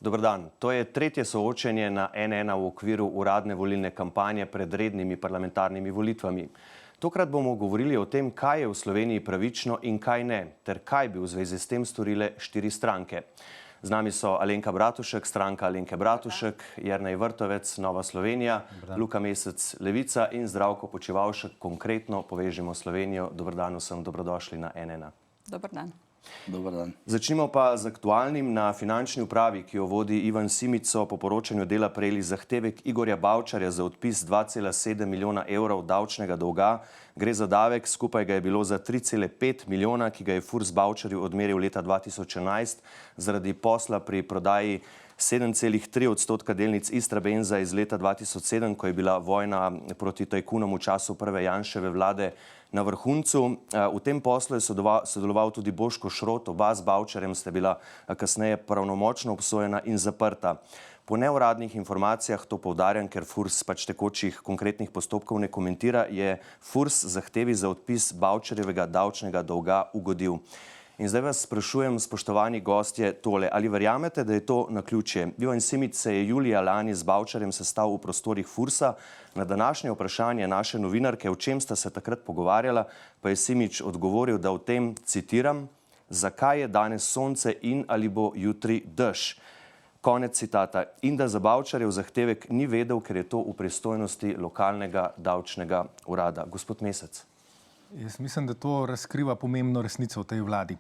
Dober dan. To je tretje soočenje na N1 v okviru uradne volilne kampanje pred rednimi parlamentarnimi volitvami. Tokrat bomo govorili o tem, kaj je v Sloveniji pravično in kaj ne, ter kaj bi v zvezi s tem storile 4 stranke. Z nami so Alenka Bratušek, stranka Alenke Bratušek, Jernej Vrtovec, Nova Slovenija, Luka Mesec, Levica in Zdravko Počivalšek, konkretno Povežimo Slovenijo. Dober dan vsem, dobrodošli na N1. Dober dan. Dobar dan. Začnimo pa z aktualnim. Na finančni upravi, ki jo vodi Ivan Simič, so po poročanju Dela prejeli zahtevek Igorja Bavčarja za odpis 2,7 milijona evrov davčnega dolga. Gre za davek, skupaj ga je bilo za 3,5 milijona, ki ga je Furs Bavčarju odmeril leta 2011 zaradi posla pri prodaji 7,3% delnic Istrabenza iz leta 2007, ko je bila vojna proti tajkunom v času prve Janševe vlade na vrhuncu. V tem poslu je sodeloval tudi Boško Šrot, oba z Bavčarjem sta bila kasneje pravnomočno obsojena in zaprta. Po neuradnih informacijah, to poudarjam, ker Furs tekočih konkretnih postopkov ne komentira, je Furs zahtevi za odpis Bavčarjevega davčnega dolga ugodil. In zdaj vas sprašujem, spoštovani gostje, tole. Ali verjamete, da je to naključje? Ivan Simič se je julija lani z Bavčarjem sestal v prostorih Fursa. Na današnje vprašanje naše novinarke, o čem sta se takrat pogovarjala, pa je Simič odgovoril, da o tem, citiram, zakaj je danes sonce in ali bo jutri dež. Konec citata. In da za Bavčarjev zahtevek ni vedel, ker je to v pristojnosti lokalnega davčnega urada. Gospod Mesec. Jaz mislim, da to razkriva pomembno resnico v tej vladi.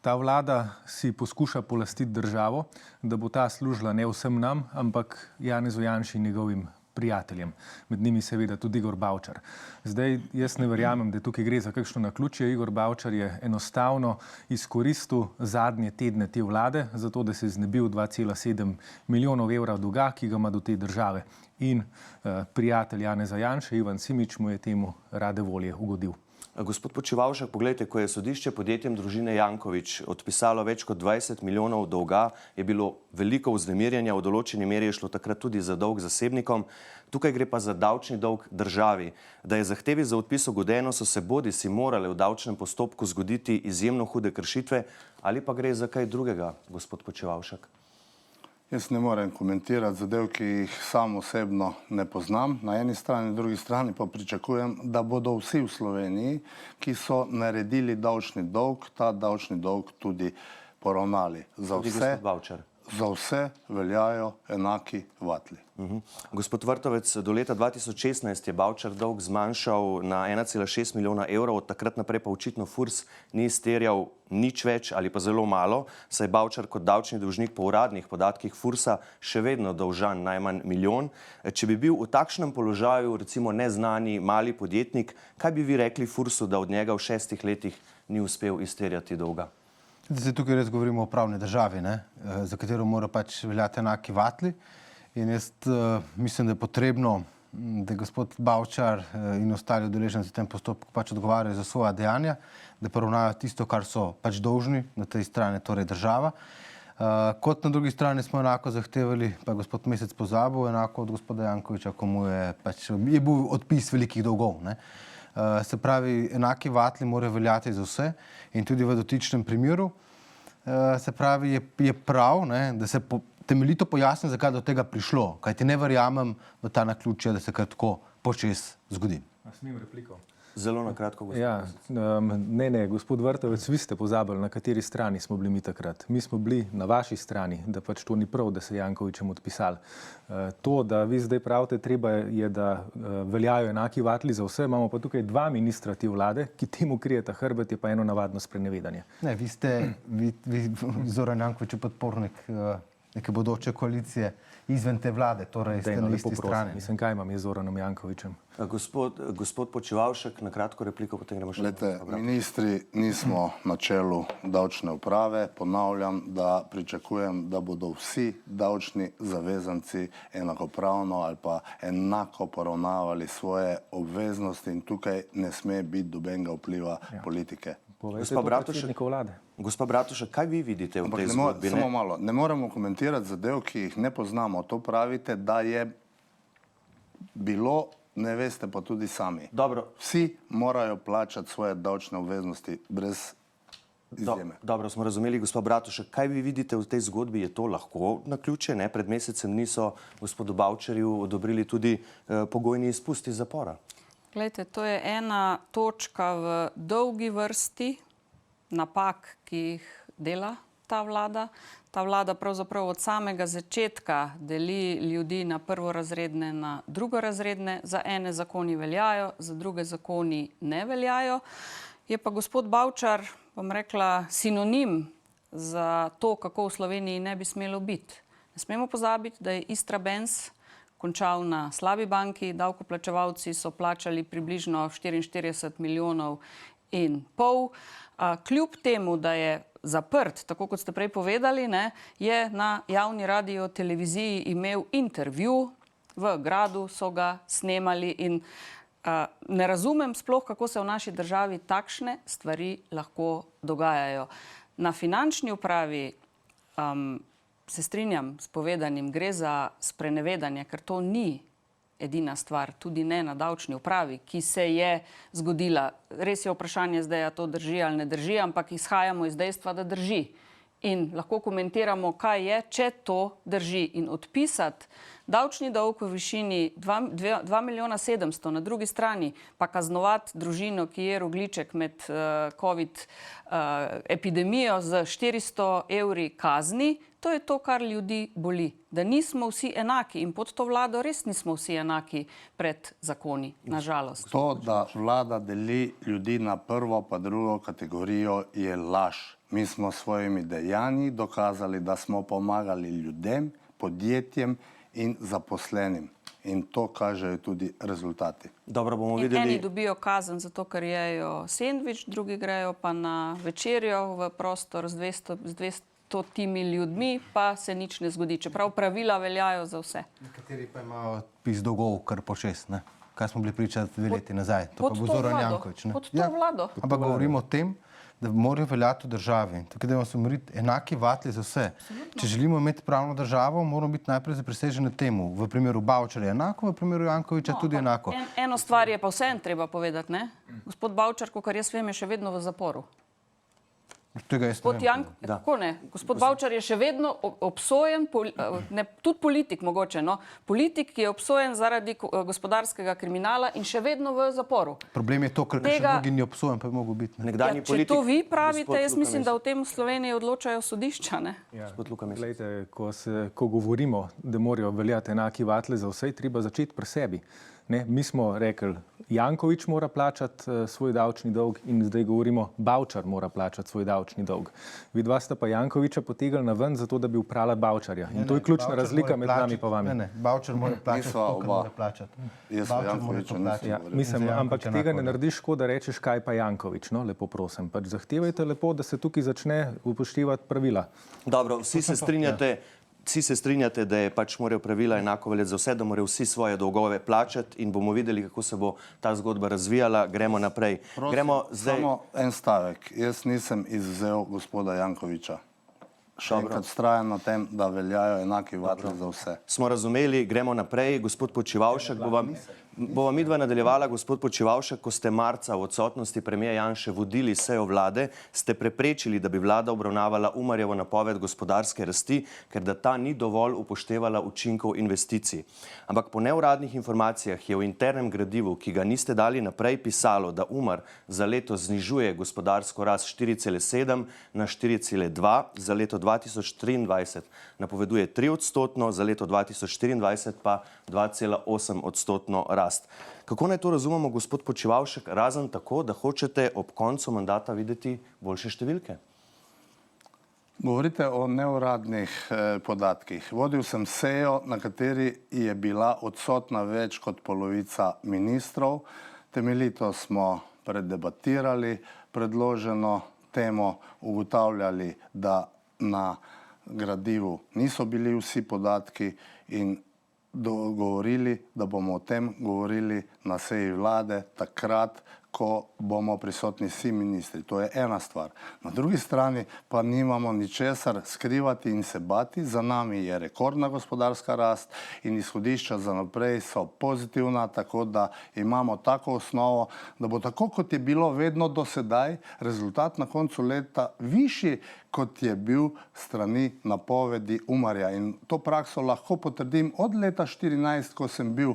Ta vlada si poskuša polastiti državo, da bo ta služila ne vsem nam, ampak Janezu Janši in njegovim prijateljem. Med njimi seveda tudi Igor Bavčar. Zdaj, jaz ne verjamem, da tukaj gre za kakšno naključje. Igor Bavčar je enostavno izkoristil zadnje tedne te vlade, zato da se je znebil 2,7 milijonov evrov dolga, ki ga ima do te države. In prijatelj Janeza Janše, Ivan Simič, mu je temu rade volje ugodil. Gospod Počivalšek, poglejte, ko je sodišče podjetjem družine Janković odpisalo več kot 20 milijonov dolga, je bilo veliko vznemirjenja, v določeni meri je šlo takrat tudi za dolg zasebnikom. Tukaj gre pa za davčni dolg državi. Da je zahtevi za odpis ugodeno, so se bodisi morale v davčnem postopku zgoditi izjemno hude kršitve, ali pa gre za kaj drugega, gospod Počivalšek? Jaz ne morem komentirati zadev, ki jih sam osebno ne poznam. Na eni strani, na drugi strani pa pričakujem, da bodo vsi v Sloveniji, ki so naredili davčni dolg, ta davčni dolg tudi poravnali. Za vse veljajo enaki vatli. Gospod Vrtovec, do leta 2016 je Bavčar dolg zmanjšal na 1,6 milijona evrov, od takrat naprej pa očitno Furs ni izterjal nič več ali pa zelo malo, saj Bavčar kot davčni dolžnik po uradnih podatkih Fursa še vedno dolžan najmanj milijon. Če bi bil v takšnem položaju recimo neznani mali podjetnik, kaj bi vi rekli Fursu, da od njega v 6 letih ni uspel izterjati dolga? Zdaj tukaj res govorimo o pravni državi, za katero mora veljati enaki vatli. In jaz mislim, da je potrebno, da gospod Bavčar in ostali udeleženci v tem postopku odgovarjajo za svoja dejanja, da poravnajo tisto, kar so dolžni na tej strani, torej država. Kot na drugi strani smo enako zahtevali, pa gospod Mesec pozabil, enako od gospoda Jankovića, ko mu je bil odpis velikih dolgov. Se pravi, enaki vatli morajo veljati za vse in tudi v dotičnem primeru. Se pravi, je prav, da se temeljito pojasni, zakaj do tega prišlo, kajti ne verjamem v ta naključje, da se kar tako počez zgodi. A smem repliko? Zelo na kratko, gospod. Ja, ne, gospod Vrtovec, vi ste pozabili, na kateri strani smo bili mi takrat. Mi smo bili na vaši strani, da to ni prav, da se Jankovićem odpisali. To, da vi zdaj pravite, treba je, da veljajo enaki vatli za vse, imamo pa tukaj 2 ministra te vlade, ki temu krijeta hrbet, je pa eno navadno sprenevedanje. Ne, vi ste, Zoran Janković je podpornik neke bodoče koalicije izven te vlade, torej ste na isti strani. Mislim, kaj imam je Zoranom Jankovićem? Gospod Počivalšek, na kratko repliko, potem gremo še naprej. Ministri nismo na čelu davčne uprave. Ponavljam, da pričakujem, da bodo vsi davčni zavezanci enakopravno ali pa enako poravnavali svoje obveznosti in tukaj ne sme biti nobenega vpliva politike. Gospa Bratušek, kaj vi vidite v tej zgodbi? Samo malo, ne moremo komentirati zadev, ki jih ne poznamo. To pravite, da je bilo, ne veste pa tudi sami. Dobro. Vsi morajo plačati svoje davčne obveznosti brez izjeme. Dobro, smo razumeli, gospod Bratušek. Kaj vi vidite v tej zgodbi? Je to lahko naključje? Ne? Pred mesecem niso gospodu Bavčarju odobrili tudi pogojni izpust iz zapora. Glejte, to je ena točka v dolgi vrsti napak, ki jih dela ta vlada. Ta vlada pravzaprav od samega začetka deli ljudi na prvorazredne, na drugorazredne. Za ene zakoni veljajo, za druge zakoni ne veljajo. Je pa gospod Bavčar, bom rekla, sinonim za to, kako v Sloveniji ne bi smelo biti. Ne smemo pozabiti, da je Istrabenz končal na slabi banki, davkoplačevalci so plačali približno 44 milijonov in pol. Kljub temu, da je zaprt, tako kot ste prej povedali, ne, je na javni radioteleviziji imel intervju, v gradu so ga snemali in ne razumem sploh, kako se v naši državi takšne stvari lahko dogajajo. Na finančni upravi se strinjam s povedanim, gre za sprenevedanje, ker to ni edina stvar, tudi ne na davčni upravi, ki se je zgodila. Res je vprašanje zdaj, a to drži ali ne drži, ampak izhajamo iz dejstva, da drži. In lahko komentiramo, kaj je, če to drži. In odpisati davčni dolg v višini 2 milijona 700, na drugi strani pa kaznovati družino, ki je rogljiček med COVID epidemijo z 400 evri kazni, to je to, kar ljudi boli. Da nismo vsi enaki in pod to vlado res nismo vsi enaki pred zakoni, nažalost. To, da vlada deli ljudi na prvo pa drugo kategorijo, je laž. Mi smo s svojimi dejanji dokazali, da smo pomagali ljudem, podjetjem in zaposlenim. In to kažejo tudi rezultati. Dobro, bomo In videli. eni dobijo kazen zato, ker jejo sendvič, drugi grejo pa na večerjo v prostor z 200 ljudmi, pa se nič ne zgodi. Čeprav pravila veljajo za vse. Nekateri pa imajo pis dolgov kar po 6, ne? Kaj smo bili pričati 2 leti nazaj. To Pod pa bo to Zoran vlado. Janković, ne? Pod to vlado. Ampak govorimo o tem, da morajo veljati v državi. Tukaj da smo enaki vatli za vse. Če želimo imeti pravno državo, moramo biti najprej zapriseženi temu. V primeru Bavčarja enako, v primeru Jankovića tudi enako. Eno stvar je pa vseeno treba povedati, ne? Gospod Bavčar, kakor jaz vem, je še vedno v zaporu. Tega jaz ne vem. Kako ne? Gospod Bavčar je še vedno obsojen, tudi politik mogoče, no? Politik, ki je obsojen zaradi gospodarskega kriminala in še vedno v zaporu. Problem je to, ker še drugi ni obsojen, pa bi mogel biti. Ne? Nekdanji Če politik, to vi pravite, gospod jaz Luka mislim, Mesec. da v tem v Sloveniji odločajo sodišča, ne? Gospod Luka Mesec. Glejte, ko govorimo, da morajo veljati enaki vatli za vse, treba začeti pri sebi. Ne, mi smo rekli, Janković mora plačati svoj davčni dolg in zdaj govorimo, Bavčar mora plačati svoj davčni dolg. Vidva sta pa Jankovića potegnila na ven zato, da bi uprala Bavčarja. In to je ključna razlika med nami pa vami. Ne, Bavčar mora plačati, Nisva to, kar oba. mora plačati. Jaz o Bavčar mora Jankoviću to nisem plačati. Ja, govoril. mislim, Za ampak Jankovića tega ne enako, narediš, ko da rečeš, kaj pa Janković. No, lepo prosim. Pač zahtevajte lepo, da se tukaj začne upoštevati pravila. Dobro, vsi se strinjate, da je pač morajo pravila enako veljati za vse, da morajo vsi svoje dolgove plačati in bomo videli, kako se bo ta zgodba razvijala. Gremo naprej. Gremo zdaj. Samo en stavek. Jaz nisem izvzel gospoda Jankovića. Še enkrat vztrajam na tem, da veljajo enaki vatli za vse. Smo razumeli, gremo naprej. Gospod Počivalšek, bova midva nadaljevala. Gospod Počivalšek, ko ste marca v odsotnosti premierja Janše vodili sejo vlade, ste preprečili, da bi vlada obravnavala Umarjevo napoved gospodarske rasti, ker da ta ni dovolj upoštevala učinkov investicij. Ampak po neuradnih informacijah je v internem gradivu, ki ga niste dali naprej, pisalo, da Umar za leto znižuje gospodarsko rast 4,7 na 4,2, za leto 2023 napoveduje 3-odstotno, za leto 2024 pa 2,8-odstotno rast. Kako naj to razumemo, gospod Počivalšek, razen tako, da hočete ob koncu mandata videti boljše številke? Govorite o neuradnih podatkih. Vodil sem sejo, na kateri je bila odsotna več kot polovica ministrov. Temeljito smo predebatirali predloženo temo, ugotavljali, da na gradivu niso bili vsi podatki in dogovorili, da bomo o tem govorili na seji vlade takrat, ko bomo prisotni vsi ministri. To je ena stvar. Na drugi strani pa nimamo ničesar skrivati in se bati. Za nami je rekordna gospodarska rast in izhodišča za naprej so pozitivna, tako da imamo tako osnovo, da bo tako, kot je bilo vedno do sedaj, rezultat na koncu leta višji, kot je bil strani napovedi Umarja. In to prakso lahko potrdim od leta 2014, ko sem bil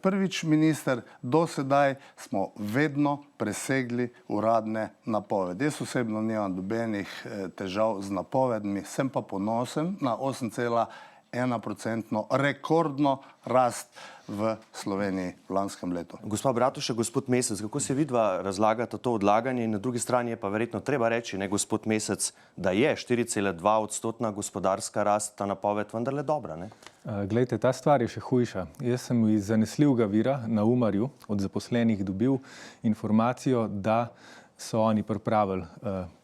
prvič minister, do sedaj smo vedno presegli uradne napovedi. Jaz osebno nimam nobenih težav z napovedmi, sem pa ponosen na 8,1% rekordno rast v Sloveniji v lanskem letu. Gospa Bratušek, gospod Mesec, kako se vidva razlagata to odlaganje in na drugi strani je pa verjetno treba reči, ne, gospod Mesec, da je 4,2% gospodarska rast, ta napoved vendarle dobra, ne? Glejte, ta stvar je še hujša. Jaz sem iz zanesljivega vira na Umarju od zaposlenih dobil informacijo, da so oni pripravili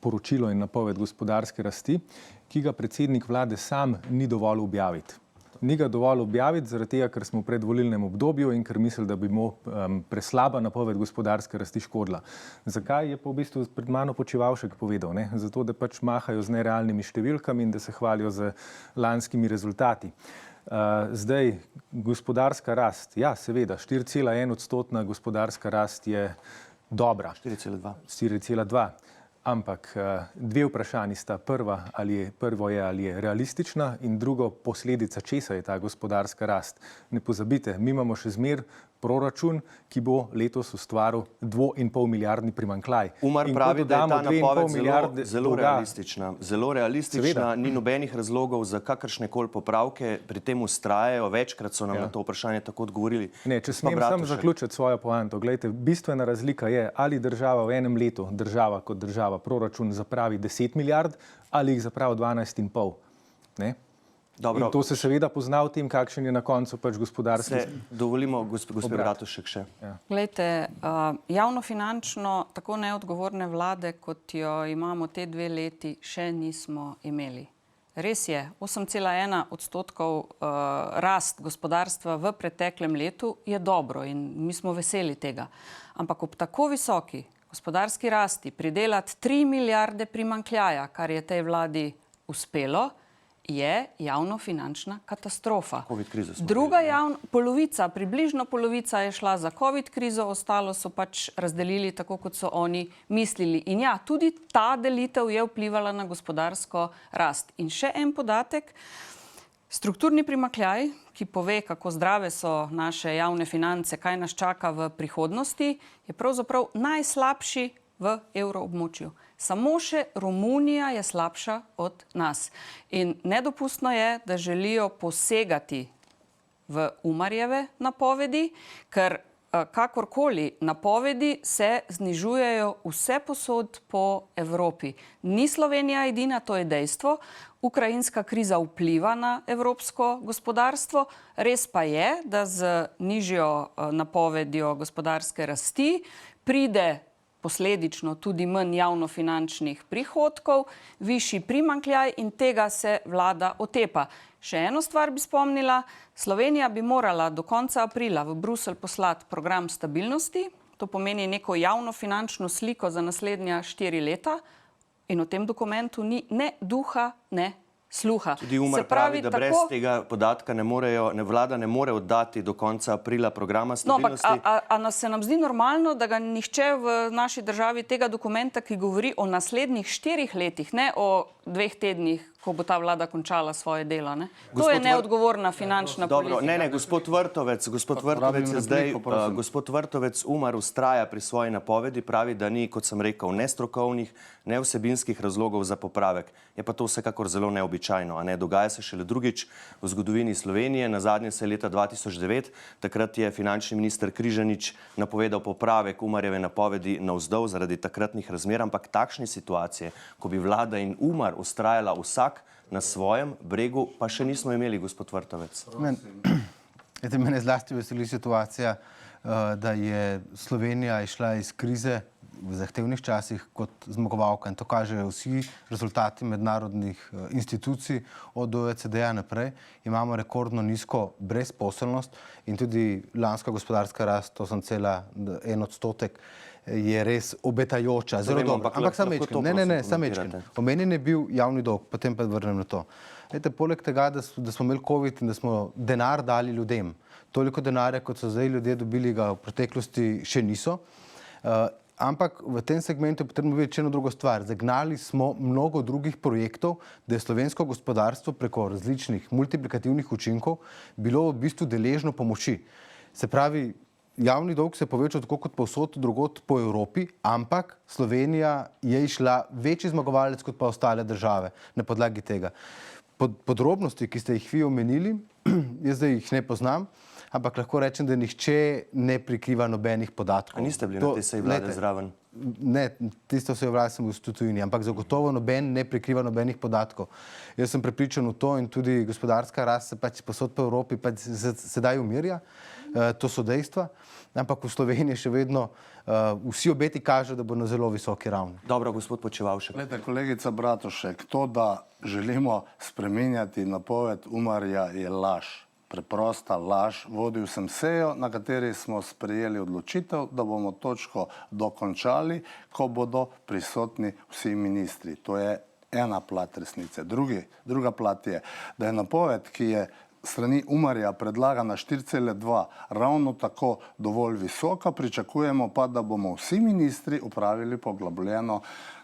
poročilo in napoved gospodarske rasti, ki ga predsednik vlade sam ni dovolj objaviti. Ni ga dovolj objaviti zaradi tega, ker smo v predvolilnem obdobju in ker misli, da bi mu preslaba napoved gospodarske rasti škodila. Zakaj, je pa v bistvu pred mano Počivalšek povedal, ne? Zato, da pač mahajo z nerealnimi številkami in da se hvalijo z lanskimi rezultati. Zdaj, gospodarska rast, ja, seveda, 4,1% gospodarska rast je dobra. 4,2. Ampak dve vprašanji sta. Prvo je, ali je realistična in drugo, posledica česa je ta gospodarska rast. Ne pozabite, mi imamo še zmer proračun, ki bo letos ustvaril 2,5 milijardni primanjkljaj. Umar pravi, da je ta napoved zelo realistična. Zelo realistična, Seveda. Ni nobenih razlogov za kakršnekoli popravke, pri tem vztrajajo, večkrat so nam na to vprašanje tako odgovorili. Ne, če smem samo zaključiti svojo poanto. Glejte, bistvena razlika je, ali država v enem letu, država kot država, proračun zapravi 10 milijard ali jih zapravi 12,5. Ne? Dobro. In to se seveda pozna v tem, kakšen je na koncu pač gospodarski. Dovolimo gospe Bratušek še. Glejte, javnofinančno tako neodgovorne vlade, kot jo imamo te 2 leti, še nismo imeli. Res je, 8,1% rast gospodarstva v preteklem letu je dobro in mi smo veseli tega. Ampak ob tako visoki gospodarski rasti pridelati 3 milijarde primanjkljaja, kar je tej vladi uspelo, je javnofinančna katastrofa. Druga polovica, približno polovica je šla za covid krizo, ostalo so pač razdelili tako, kot so oni mislili. In ja, tudi ta delitev je vplivala na gospodarsko rast. In še en podatek, strukturni primanjkljaj, ki pove, kako zdrave so naše javne finance, kaj nas čaka v prihodnosti, je pravzaprav najslabši v evroobmočju. Samo še Romunija je slabša od nas. In nedopustno je, da želijo posegati v Umarjeve napovedi, ker kakorkoli napovedi se znižujejo vse posod po Evropi. Ni Slovenija edina, to je dejstvo. Ukrajinska kriza vpliva na evropsko gospodarstvo. Res pa je, da z nižjo napovedjo gospodarske rasti pride posledično tudi manj javnofinančnih prihodkov, višji primanjkljaj in tega se vlada otepa. Še eno stvar bi spomnila, Slovenija bi morala do konca aprila v Bruselj poslati program stabilnosti, to pomeni neko javnofinančno sliko za naslednja 4 leta in v tem dokumentu ni ne duha, ne sluha. Tudi Umar pravi, da brez tega podatka vlada ne more oddati do konca aprila programa stabilnosti. No, ampak se nam zdi normalno, da ga nihče v naši državi tega dokumenta, ki govori o naslednjih 4 letih, ne o 2 tednih, ko bo ta vlada končala svoje delo, ne? To je neodgovorna finančna politika. Ne, gospod Vrtovec Umar vztraja pri svoji napovedi, pravi, da ni, kot sem rekel, ne strokovnih, ne vsebinskih razlogov za popravek. Je pa to vsekakor zelo neobičajno, a ne? Dogaja se šele drugič v zgodovini Slovenije, nazadnje se je leta 2009, takrat je finančni minister Križanič napovedal popravek Umarjeve napovedi navzdol zaradi takratnih razmer, ampak takšne situacije, ko bi vlada in Umar vztrajala vsak na svojem bregu, pa še nismo imeli, gospod Vrtovec. Mene zlasti veseli situacija, da je Slovenija išla iz krize v zahtevnih časih kot zmagovalka in to kažejo vsi rezultati mednarodnih institucij od OECD-ja naprej. Imamo rekordno nizko brezposelnost in tudi lanska gospodarska rast 8,1%, je res obetajoča, zelo dobra. Ampak sam mečkem, sam mečkem. Omenjen je bil javni dolg, potem pa vrnem na to. Vete, poleg tega, da smo imeli COVID in da smo denar dali ljudem, toliko denarja, kot so zdaj ljudje dobili, ga v preteklosti še niso. Ampak v tem segmentu je potrebno videti še eno drugo stvar. Zagnali smo mnogo drugih projektov, da je slovensko gospodarstvo preko različnih multiplikativnih učinkov bilo v bistvu deležno pomoči. Se pravi, javni dolg se je povečal tako kot povsod drugod po Evropi, ampak Slovenija je išla večji zmagovalec kot pa ostale države na podlagi tega. Podrobnosti, ki ste jih vi omenili, jaz zdaj jih ne poznam, ampak lahko rečem, da nihče ne prikriva nobenih podatkov. A niste bili na tej seji vlade zraven? Ne, tisto sejo vlade sem bil v tujini, ampak zagotovo noben ne prikriva nobenih podatkov. Jaz sem prepričan v to in tudi gospodarska rast se pač posod po Evropi pač sedaj umirja, to so dejstva, ampak v Sloveniji še vedno vsi obeti kažejo, da bo na zelo visoki ravni. Dobro, gospod Počivalšek. Glejte, kolegica Bratušek, to, da želimo spreminjati napoved Umarja, je laž. Preprosta laž. Vodil sem sejo, na kateri smo sprejeli odločitev, da bomo točko dokončali, ko bodo prisotni vsi ministri. To je ena plat resnice. Druga plat je, da je napoved, ki je strani Umarja predlagana 4,2, ravno tako dovolj visoka, pričakujemo pa, da bomo vsi ministri upravili poglobljeno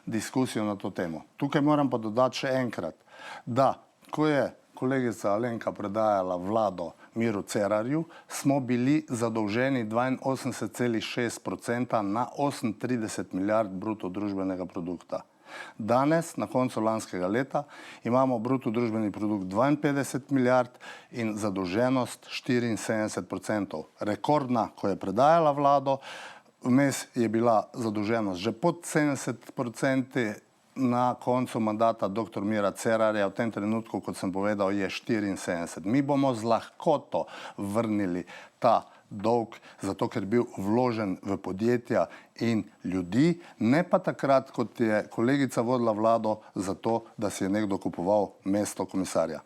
diskusijo na to temo. Tukaj moram pa dodati še enkrat, da ko je kolegica Alenka predajala vlado Miru Cerarju, smo bili zadolženi 82,6% na 38 milijard bruto družbenega produkta. Danes, na koncu lanskega leta, imamo bruto družbeni produkt 52 milijard in zadolženost 74%. Rekordna, ko je predajala vlado, vmes je bila zadolženost že pod 70%, na koncu mandata dr. Mira Cerarja, v tem trenutku, kot sem povedal, je 74. Mi bomo z lahkoto vrnili ta dolg, zato ker bil vložen v podjetja in ljudi, ne pa takrat, kot je kolegica vodila vlado, zato, da si je nekdo kupoval mesto komisarja.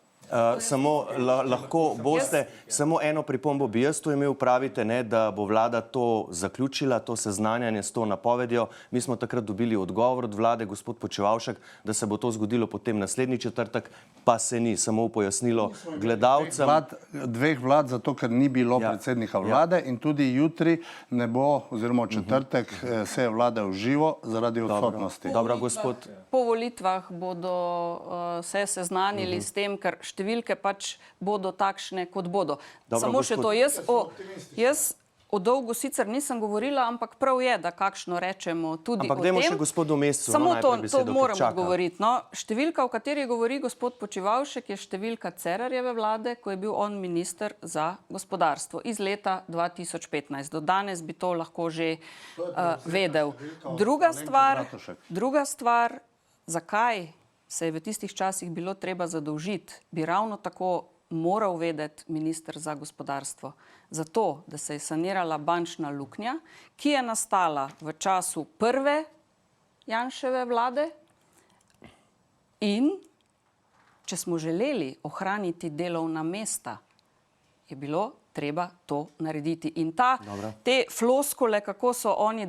Samo lahko boste, samo eno pripombo bi jaz tu imel, pravite, ne, da bo vlada to zaključila, to seznanjanje s to napovedjo. Mi smo takrat dobili odgovor od vlade, gospod Počivalšek, da se bo to zgodilo potem naslednji četrtek, pa se ni, samo v pojasnilo gledalcem. Dveh vlad, zato ker ni bilo predsednika vlade in tudi jutri ne bo, oziroma četrtek, seje vlade v živo zaradi odsotnosti. Dobro, gospod. Po volitvah bodo se seznanili s tem, ker številke pač bodo takšne, kot bodo. Dobro, samo še to, jaz o dolgu sicer nisem govorila, ampak prav je, da kakšno rečemo tudi o tem. Ampak dajmo še gospodu Mescu samo najprej besedo, to moram ker čaka. odgovoriti. No, številka, o kateri govori gospod Počivalšek, je številka Cerarjeve vlade, ko je bil on minister za gospodarstvo iz leta 2015. Do danes bi to lahko že vedel. Druga stvar, zakaj se je v tistih časih bilo treba zadolžiti, bi ravno tako moral vedeti minister za gospodarstvo. Zato, da se je sanirala bančna luknja, ki je nastala v času prve Janševe vlade in če smo želeli ohraniti delovna mesta, je bilo treba to narediti. In te floskule, kako oni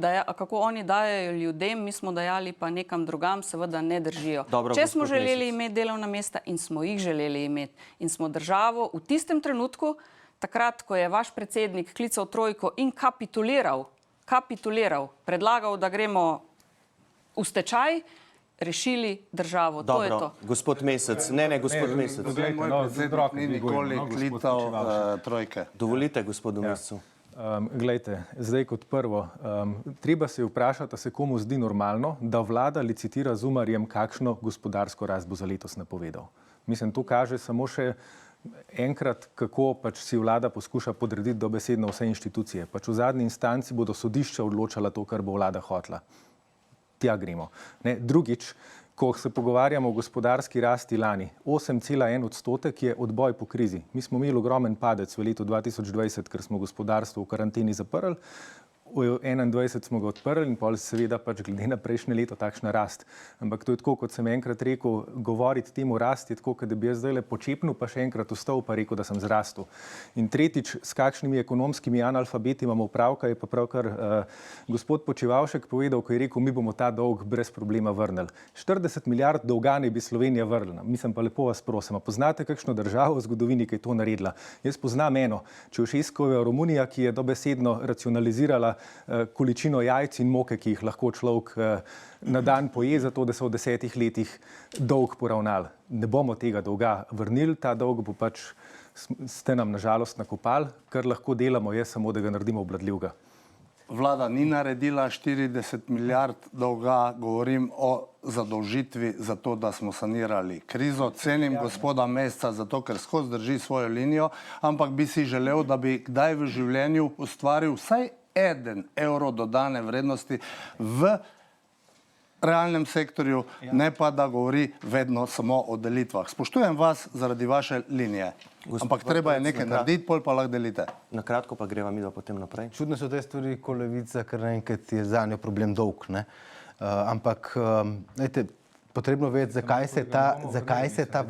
dajajo ljudem, mi smo dajali pa nekam drugam, seveda ne držijo. Če smo želeli imeti delovna mesta in smo jih želeli imeti in smo državo v tistem trenutku, takrat, ko je vaš predsednik klical trojko in kapituliral, predlagal, da gremo v stečaj, rešili državo. To je to. Gospod Mesec, gospod Mesec. Moj predsednik ni nikoli klical trojke. Dovolite gospodu Mescu. Glejte, zdaj kot prvo, treba se vprašati, a se komu zdi normalno, da vlada licitira z Umarjem, kakšno gospodarsko rast bo za letos napovedal. Mislim, to kaže samo še enkrat, kako pač si vlada poskuša podrediti dobesedno vse inštitucije. Pač v zadnji instanci bodo sodišča odločala to, kar bo vlada hotela. Tja gremo. Drugič, ko se pogovarjamo o gospodarski rasti lani, 8,1% je odboj po krizi. Mi smo imeli ogromen padec v letu 2020, ker smo gospodarstvo v karanteni zaprli. v 2021 smo ga odprli in pol seveda pač glede na prejšnje leto takšna rast. Ampak to je tako, kot sem enkrat rekel, govoriti temu rast je tako, kot da bi jaz zdajle počepnil, pa še enkrat vstal pa rekel, da sem zrastel. In tretjič, s kakšnimi ekonomskimi analfabeti imamo opravka, je pa pravkar gospod Počivalšek povedal, ko je rekel, mi bomo ta dolg brez problema vrnili. 40 milijard dolga ne bi Slovenija vrnila. Mislim pa lepo vas prosim, poznate kakšno državo v zgodovini, ki je to naredila? Jaz poznam eno, Ceausescova Romunija, ki je dobesedno racionalizirala količino jajc in moke, ki jih lahko človek na dan poje, zato da so v 10 letih dolg poravnali. Ne bomo tega dolga vrnili, ta dolg bo pač, ste nam nažalost nakopali, kar lahko delamo je samo, da ga naredimo obvladljivega. Vlada ni naredila 40 milijard dolga, govorim o zadolžitvi za to, da smo sanirali krizo. Cenim gospoda Mesca zato, ker skozi drži svojo linijo, ampak bi si želel, da bi kdaj v življenju ustvaril vsaj 1 evro dodane vrednosti v realnem sektorju, ne pa da govori vedno samo o delitvah. Spoštujem vas zaradi vaše linije, ampak treba je nekaj narediti, pol pa lahko delite. Na kratko pa greva midva potem naprej. Čudne so te stvari, ko Levica, ker naenkrat je zanjo problem dolg, ne? Ampak, glejte, potrebno vedeti, zakaj se ta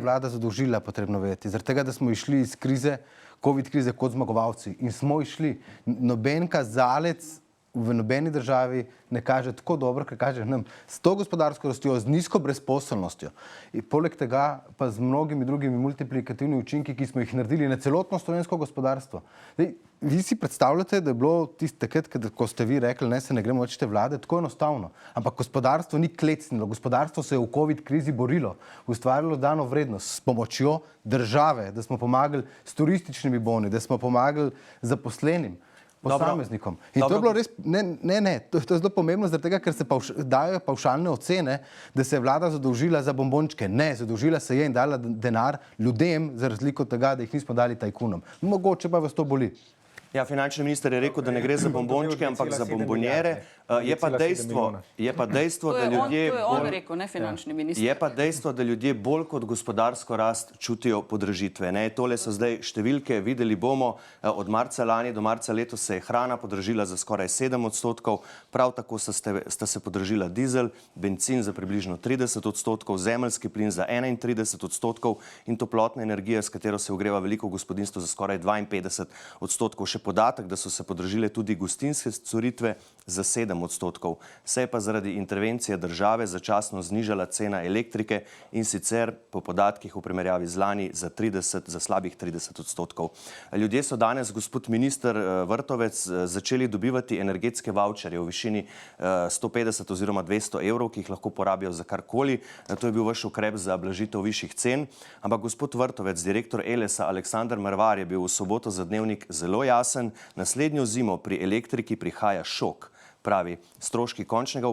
vlada zadolžila, potrebno vedeti. Zaradi tega, da smo išli iz krize, covid krize kot zmagovalci in smo išli. Noben kazalec v nobeni državi ne kaže tako dobro, kot kaže nam, s to gospodarsko rastjo, z nizko brezposelnostjo. In poleg tega pa z mnogimi drugimi multiplikativnimi učinki, ki smo jih naredili na celotno slovensko gospodarstvo. Vi si predstavljate, da je bilo takrat, ko ste vi rekli, ne se ne gremo več te vlade, tako enostavno. Ampak gospodarstvo ni klecnilo, gospodarstvo se je v covid krizi borilo, ustvarilo dano vrednost s pomočjo države, da smo pomagali s turističnimi boni, da smo pomagali zaposlenim, posameznikom. In to je bilo res, to je zelo pomembno, zaradi tega, ker se dajo pavšalne ocene, da se je vlada zadolžila za bombončke. Ne, zadolžila se je in dala denar ljudem, za razliko od tega, da jih nismo dali tajkunom. Mogoče pa vas to boli. Ja, finančni minister je rekel, da ne gre za bombončke, ampak za bombonjere. Je pa dejstvo, da ljudje... To je on rekel, ne finančni minister. Je pa dejstvo, da ljudje bolj kot gospodarsko rast čutijo podražitve. Tole so zdaj številke, videli bomo, od marca lani do marca letos se je hrana podražila za skoraj 7%, prav tako sta se podražila dizel, bencin za približno 30%, zemeljski plin za 31% in toplotna energija, s katero se ogreva veliko gospodinjstvo, za skoraj 52%. Še podatek, da so se podražile tudi gostinske storitve za 7%. Se je pa zaradi intervencije države začasno znižala cena elektrike in sicer po podatkih v primerjavi z lani za slabih 30%. Ljudje so danes, gospod minister Vrtovec, začeli dobivati energetske vaučerje v višini 150 oziroma 200 evrov, ki jih lahko porabijo za karkoli. To je bil vaš ukrep za blažitev višjih cen. Ampak gospod Vrtovec, direktor Elesa Aleksander Mervar, je bil v soboto za Dnevnik zelo jasen. Naslednjo zimo pri elektriki prihaja šok. Pravi, stroški končnega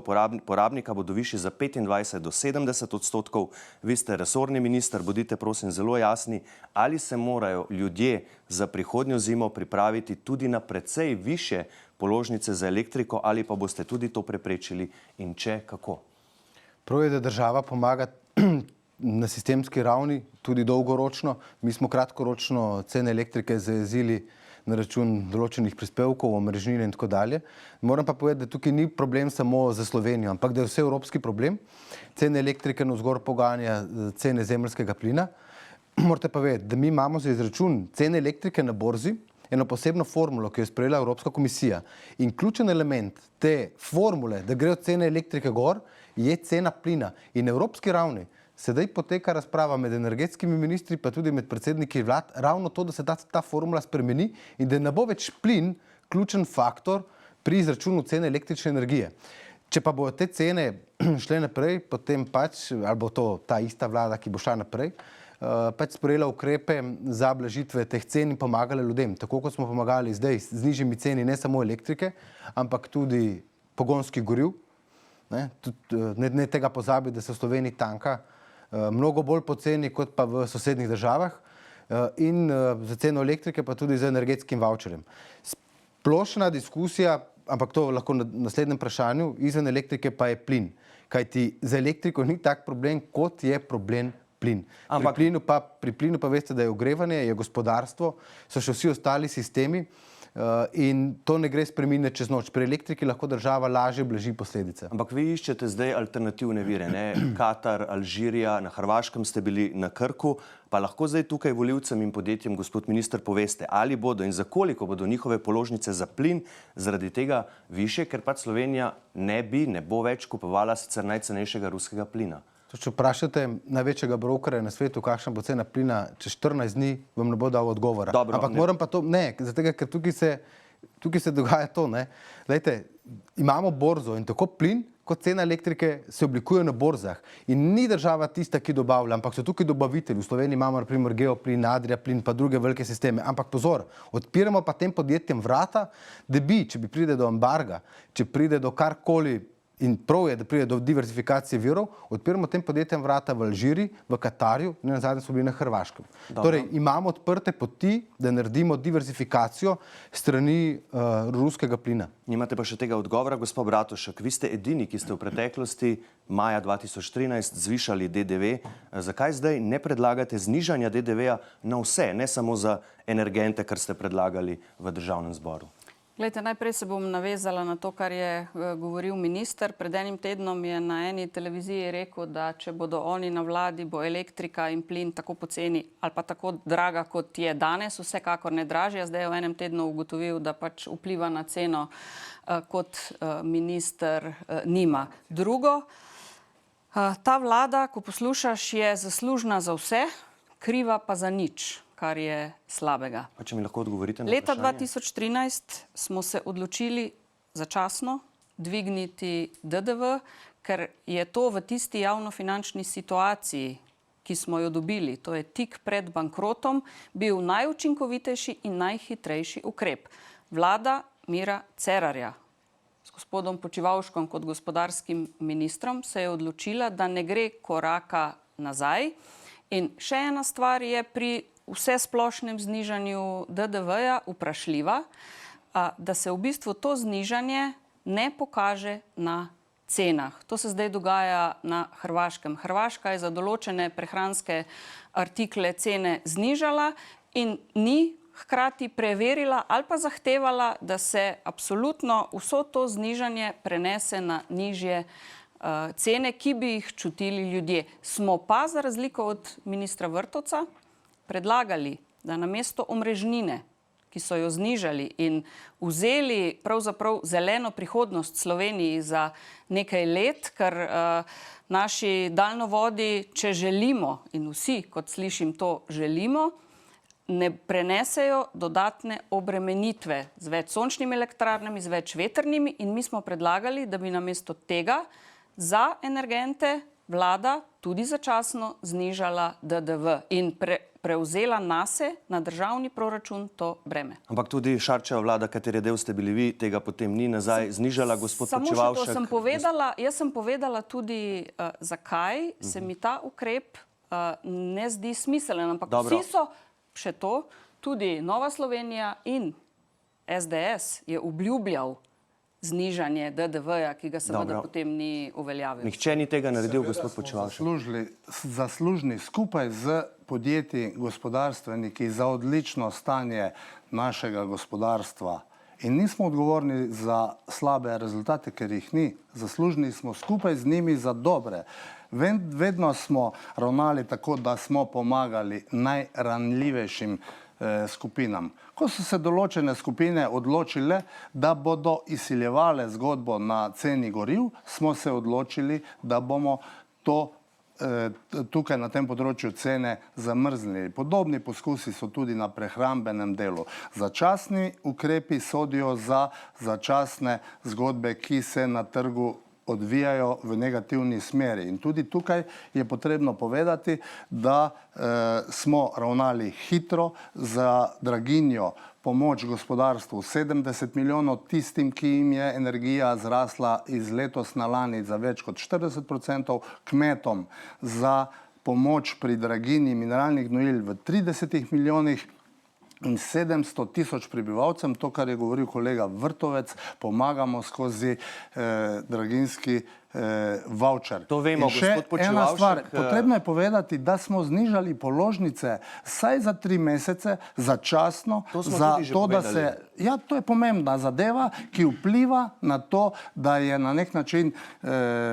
porabnika bodo višji za 25 do 70%. Vi ste resorni minister, bodite prosim zelo jasni, ali se morajo ljudje za prihodnjo zimo pripraviti tudi na precej više položnice za elektriko, ali pa boste tudi to preprečili in če, kako? Prav je, da država pomaga na sistemski ravni, tudi dolgoročno. Mi smo kratkoročno cene elektrike zajezili na račun določenih prispevkov, omrežnine in tako dalje. Moram pa povedati, da tukaj ni problem samo za Slovenijo, ampak da je vse evropski problem. Cene elektrike navzgor poganja cene zemeljskega plina. Morate pa vedeti, da mi imamo za izračun cene elektrike na borzi eno posebno formulo, ki jo je sprejela Evropska komisija. In ključen element te formule, da grejo cene elektrike gor, je cena plina. In na evropski ravni sedaj poteka razprava med energetskimi ministri, pa tudi med predsedniki vlad, ravno to, da se ta formula spremeni in da ne bo več plin ključen faktor pri izračunu cene električne energije. Če pa bodo te cene šle naprej, potem pač, ali bo to ta ista vlada, ki bo šla naprej, pač sprejela ukrepe za blažitve teh cen in pomagala ljudem. Tako kot smo pomagali zdaj z nižjimi ceni ne samo elektrike, ampak tudi pogonskih goriv. Ne tega pozabiti, da se v Sloveniji tanka mnogo bolj poceni kot pa v sosednjih državah in za ceno elektrike pa tudi za energetskim vaučerjem. Splošna diskusija, ampak to lahko na naslednjem vprašanju, izven elektrike pa je plin. Kajti za elektriko ni tak problem, kot je problem plin. Pri plinu pa veste, da je ogrevanje, je gospodarstvo, so še vsi ostali sistemi. in to ne gre spreminjati čez noč. Pri elektriki lahko država lažje blaži posledice. Ampak vi iščete zdaj alternativne vire, ne? Katar, Alžirija, na Hrvaškem ste bili, na Krku, pa lahko zdaj tukaj volivcem in podjetjem, gospod minister, poveste, ali bodo in za koliko bodo njihove položnice za plin zaradi tega višje, ker pač Slovenija ne bo več kupovala sicer najcenejšega ruskega plina. Če vprašate največjega brokerja na svetu, kakšna bo cena plina čez 14 dni, vam ne bo dal odgovora. Dobro, ampak moram pa to, ne, zato ker tukaj se dogaja to, ne. Glejte, imamo borzo in tako plin kot cena elektrike se oblikujejo na borzah. In ni država tista, ki dobavlja, ampak so tukaj dobavitelji. V Sloveniji imamo na primer Geoplin, Adria plin, pa druge velike sisteme. Ampak pozor, odpiramo pa tem podjetjem vrata, da bi, če bi pride do embarga, če pride do karkoli, in prav je, da pride do diversifikacije virov, odpiramo tem podjetjem vrata v Alžiriji, v Katarju, ne nazadnje smo bili na Hrvaškem. Torej, imamo odprte poti, da naredimo diversifikacijo strani ruskega plina. Nimate pa še tega odgovora, gospod Bratušek. Vi ste edini, ki ste v preteklosti maja 2013 zvišali DDV. Zakaj zdaj ne predlagate znižanja DDV-ja na vse, ne samo za energente, kar ste predlagali v Državnem zboru? Glejte, najprej se bom navezala na to, kar je govoril minister. Pred enim tednom je na eni televiziji rekel, da če bodo oni na vladi, bo elektrika in plin tako poceni ali pa tako draga, kot je danes, vsekakor ne dražja. Zdaj je v enem tednu ugotovil, da pač vpliva na ceno, kot minister nima. Drugo, ta vlada, ko poslušaš, je zaslužna za vse, kriva pa za nič, kar je slabega. Pa če mi lahko odgovorite na Leta vprašanje? 2013 smo se odločili začasno dvigniti DDV, ker je to v tisti javnofinančni situaciji, ki smo jo dobili, to je tik pred bankrotom, bil najučinkovitejši in najhitrejši ukrep. Vlada Mira Cerarja s gospodom Počivalškom kot gospodarskim ministrom se je odločila, da ne gre koraka nazaj. In še ena stvar je pri vsesplošnem znižanju DDV-ja vprašljiva, da se v bistvu to znižanje ne pokaže na cenah. To se zdaj dogaja na Hrvaškem. Hrvaška je za določene prehranske artikle cene znižala in ni hkrati preverila ali pa zahtevala, da se absolutno vso to znižanje prenese na nižje cene, ki bi jih čutili ljudje. Smo pa, za razliko od ministra Vrtovca, predlagali, da namesto omrežnine, ki so jo znižali in vzeli pravzaprav zeleno prihodnost Sloveniji za nekaj let, ker naši daljnovodi, če želimo, in vsi, kot slišim, to želimo, ne prenesejo dodatne obremenitve z več sončnimi elektrarnami, z več vetrnimi, in mi smo predlagali, da bi namesto tega za energente vlada tudi začasno znižala DDV in prevzela nase na državni proračun to breme. Ampak tudi Šarčeva vlada, katere del ste bili vi, tega potem ni nazaj znižala, gospod Počivalšek. Samo še to sem povedala. Jaz sem povedala tudi, zakaj se mi ta ukrep ne zdi smiselen. Ampak vsi so še to, tudi Nova Slovenija in SDS je obljubljal znižanje DDV-ja, ki ga seveda potem ni uveljavil. Nihče ni tega naredil, gospod Počivalšek. Zaslužni skupaj z podjetji gospodarstveniki za odlično stanje našega gospodarstva. In nismo odgovorni za slabe rezultate, ker jih ni. Zaslužni smo skupaj z njimi za dobre. Vedno smo ravnali tako, da smo pomagali najranljivejšim skupinam. Ko so se določene skupine odločile, da bodo izsiljevale zgodbo na ceni goriv, smo se odločili, da bomo to tukaj na tem področju cene zamrznili. Podobni poskusi so tudi na prehrambenem delu. Začasni ukrepi sodijo za začasne zgodbe, ki se na trgu odvijajo v negativni smeri. In tudi tukaj je potrebno povedati, da smo ravnali hitro za draginjo, pomoč gospodarstvu 70 milijonov, tistim, ki jim je energija zrasla iz letos na lani za več kot 40%, kmetom za pomoč pri draginji mineralnih gnojil v 30 milijonih in 700 tisoč prebivalcem, to, kar je govoril kolega Vrtovec, pomagamo skozi draginjski voucher. To vemo, In še gospod ena stvar, Počivalšek, potrebno je povedati, da smo znižali položnice vsaj za 3 mesece, začasno, To smo za tudi že to, da povedali. se... Ja, to je pomembna zadeva, ki vpliva na to, da je na nek način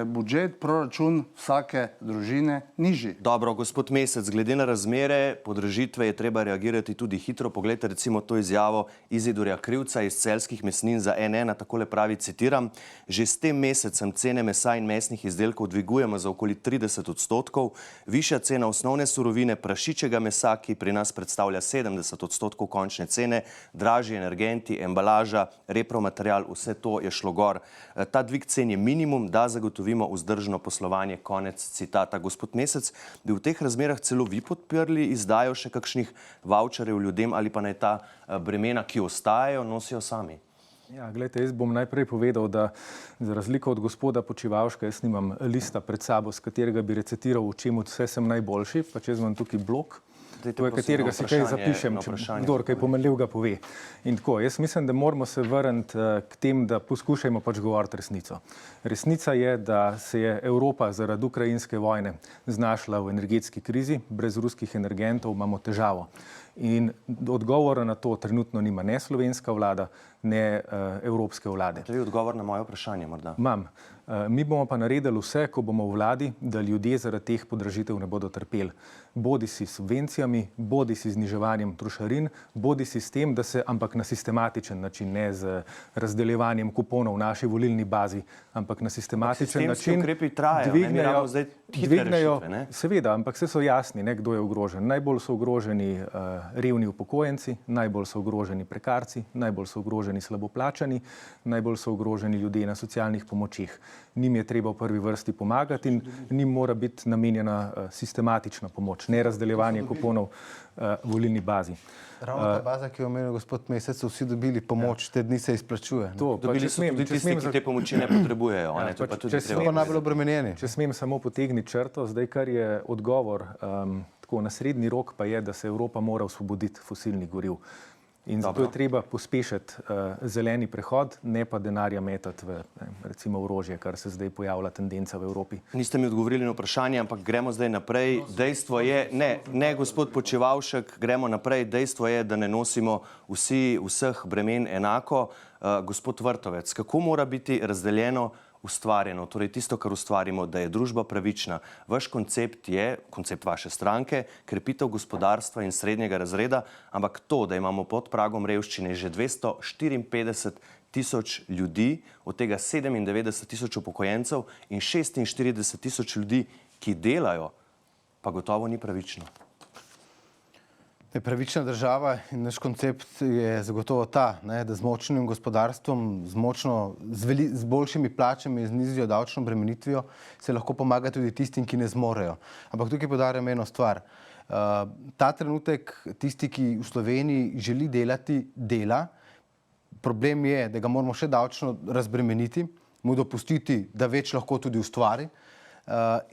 budžet, proračun vsake družine nižji. Dobro, gospod Mesec, glede na razmere podražitve je treba reagirati tudi hitro. Poglejte recimo to izjavo Izidorja Krivca iz Celjskih mesnin za N1, takole pravi, citiram: že s tem mesecem cene mesa in mesnih izdelkov dvigujemo za okoli 30%, višja cena osnovne surovine, prašičjega mesa, ki pri nas predstavlja 70% končne cene, dražji energenti, embalaža, repromaterial, vse to je šlo gor. Ta dvig cen je minimum, da zagotovimo vzdržno poslovanje, konec citata. Gospod Mesec, bi v teh razmerah celo vi podprli izdajo še kakšnih voucherjev ljudem ali pa naj ta bremena, ki ostajajo, nosijo sami? Ja, gledajte, jaz bom najprej povedal, da za razliko od gospoda Počivalška, jaz nimam lista pred sabo, s katerega bi recitiral, v čem vse sem najboljši, pa če imam tukaj blok, to je katerega si kaj zapišem, če kdor kaj pomenljivega pove. In tako, jaz mislim, da moramo se vrniti k tem, da poskušajmo pač govoriti resnico. Resnica je, da se je Evropa zaradi ukrajinske vojne znašla v energetski krizi, brez ruskih energentov imamo težavo. In odgovora na to trenutno nima ne slovenska vlada, ne evropske vlade. To je odgovor na moje vprašanje morda. Imam. Mi bomo pa naredili vse, ko bomo v vladi, da ljudje zaradi teh podražitev ne bodo trpeli. Bodi si s subvencijami, bodi si zniževanjem trošarin, bodi si s tem, da se, ampak na sistematičen način, ne z razdeljevanjem kuponov v naši volilni bazi, ampak na sistematičen način ukrepi trajajo, mi rabimo zdaj hitre rešitve, ne? Seveda, ampak vse so jasni, ne, kdo je ogrožen. Najbolj so ogroženi revni upokojenci, najbolj so ogroženi prekarci, najbolj so ogroženi slabo plačani, najbolj so ogroženi ljudje na socialnih pomočih. Njim je treba v prvi vrsti pomagati in njim mora biti namenjena sistematična pomoč, ne razdeljevanje kuponov volilni bazi. Ravno ta baza, ki jo omenil gospod Mesec, so vsi dobili pomoč, te dni se izplačuje. Dobili so tudi tisti, ki te pomoči ne potrebujejo. Če smo najbolj obremenjeni. Če smem samo potegniti črto, zdaj kar je odgovor tako na srednji rok, pa je, da se Evropa mora osvoboditi fosilnih goriv. In zato je treba pospešiti zeleni prehod, ne pa denarja metati v recimo orožje, kar se zdaj pojavlja tendenca v Evropi. Niste mi odgovorili na vprašanje, ampak gremo zdaj naprej. Dejstvo je, ne gospod Počivalšek, gremo naprej. Dejstvo je, da ne nosimo vseh bremen enako. Gospod Vrtovec, kako mora biti razdeljeno ustvarjeno, torej tisto, kar ustvarimo, da je družba pravična. Vaš koncept je, koncept vaše stranke, krepitev gospodarstva in srednjega razreda, ampak to, da imamo pod pragom revščine že 254 tisoč ljudi, od tega 97 tisoč upokojencev in 46 tisoč ljudi, ki delajo, pa gotovo ni pravično. Pravična država in naš koncept je zagotovo ta, da z močnim gospodarstvom, z boljšimi plačami, z nižjo davčno bremenitvijo se lahko pomaga tudi tistim, ki ne zmorejo. Ampak tukaj poudarjam eno stvar. Ta trenutek tisti, ki v Sloveniji želi delati, dela. Problem je, da ga moramo še davčno razbremeniti, mu dopustiti, da več lahko tudi ustvari.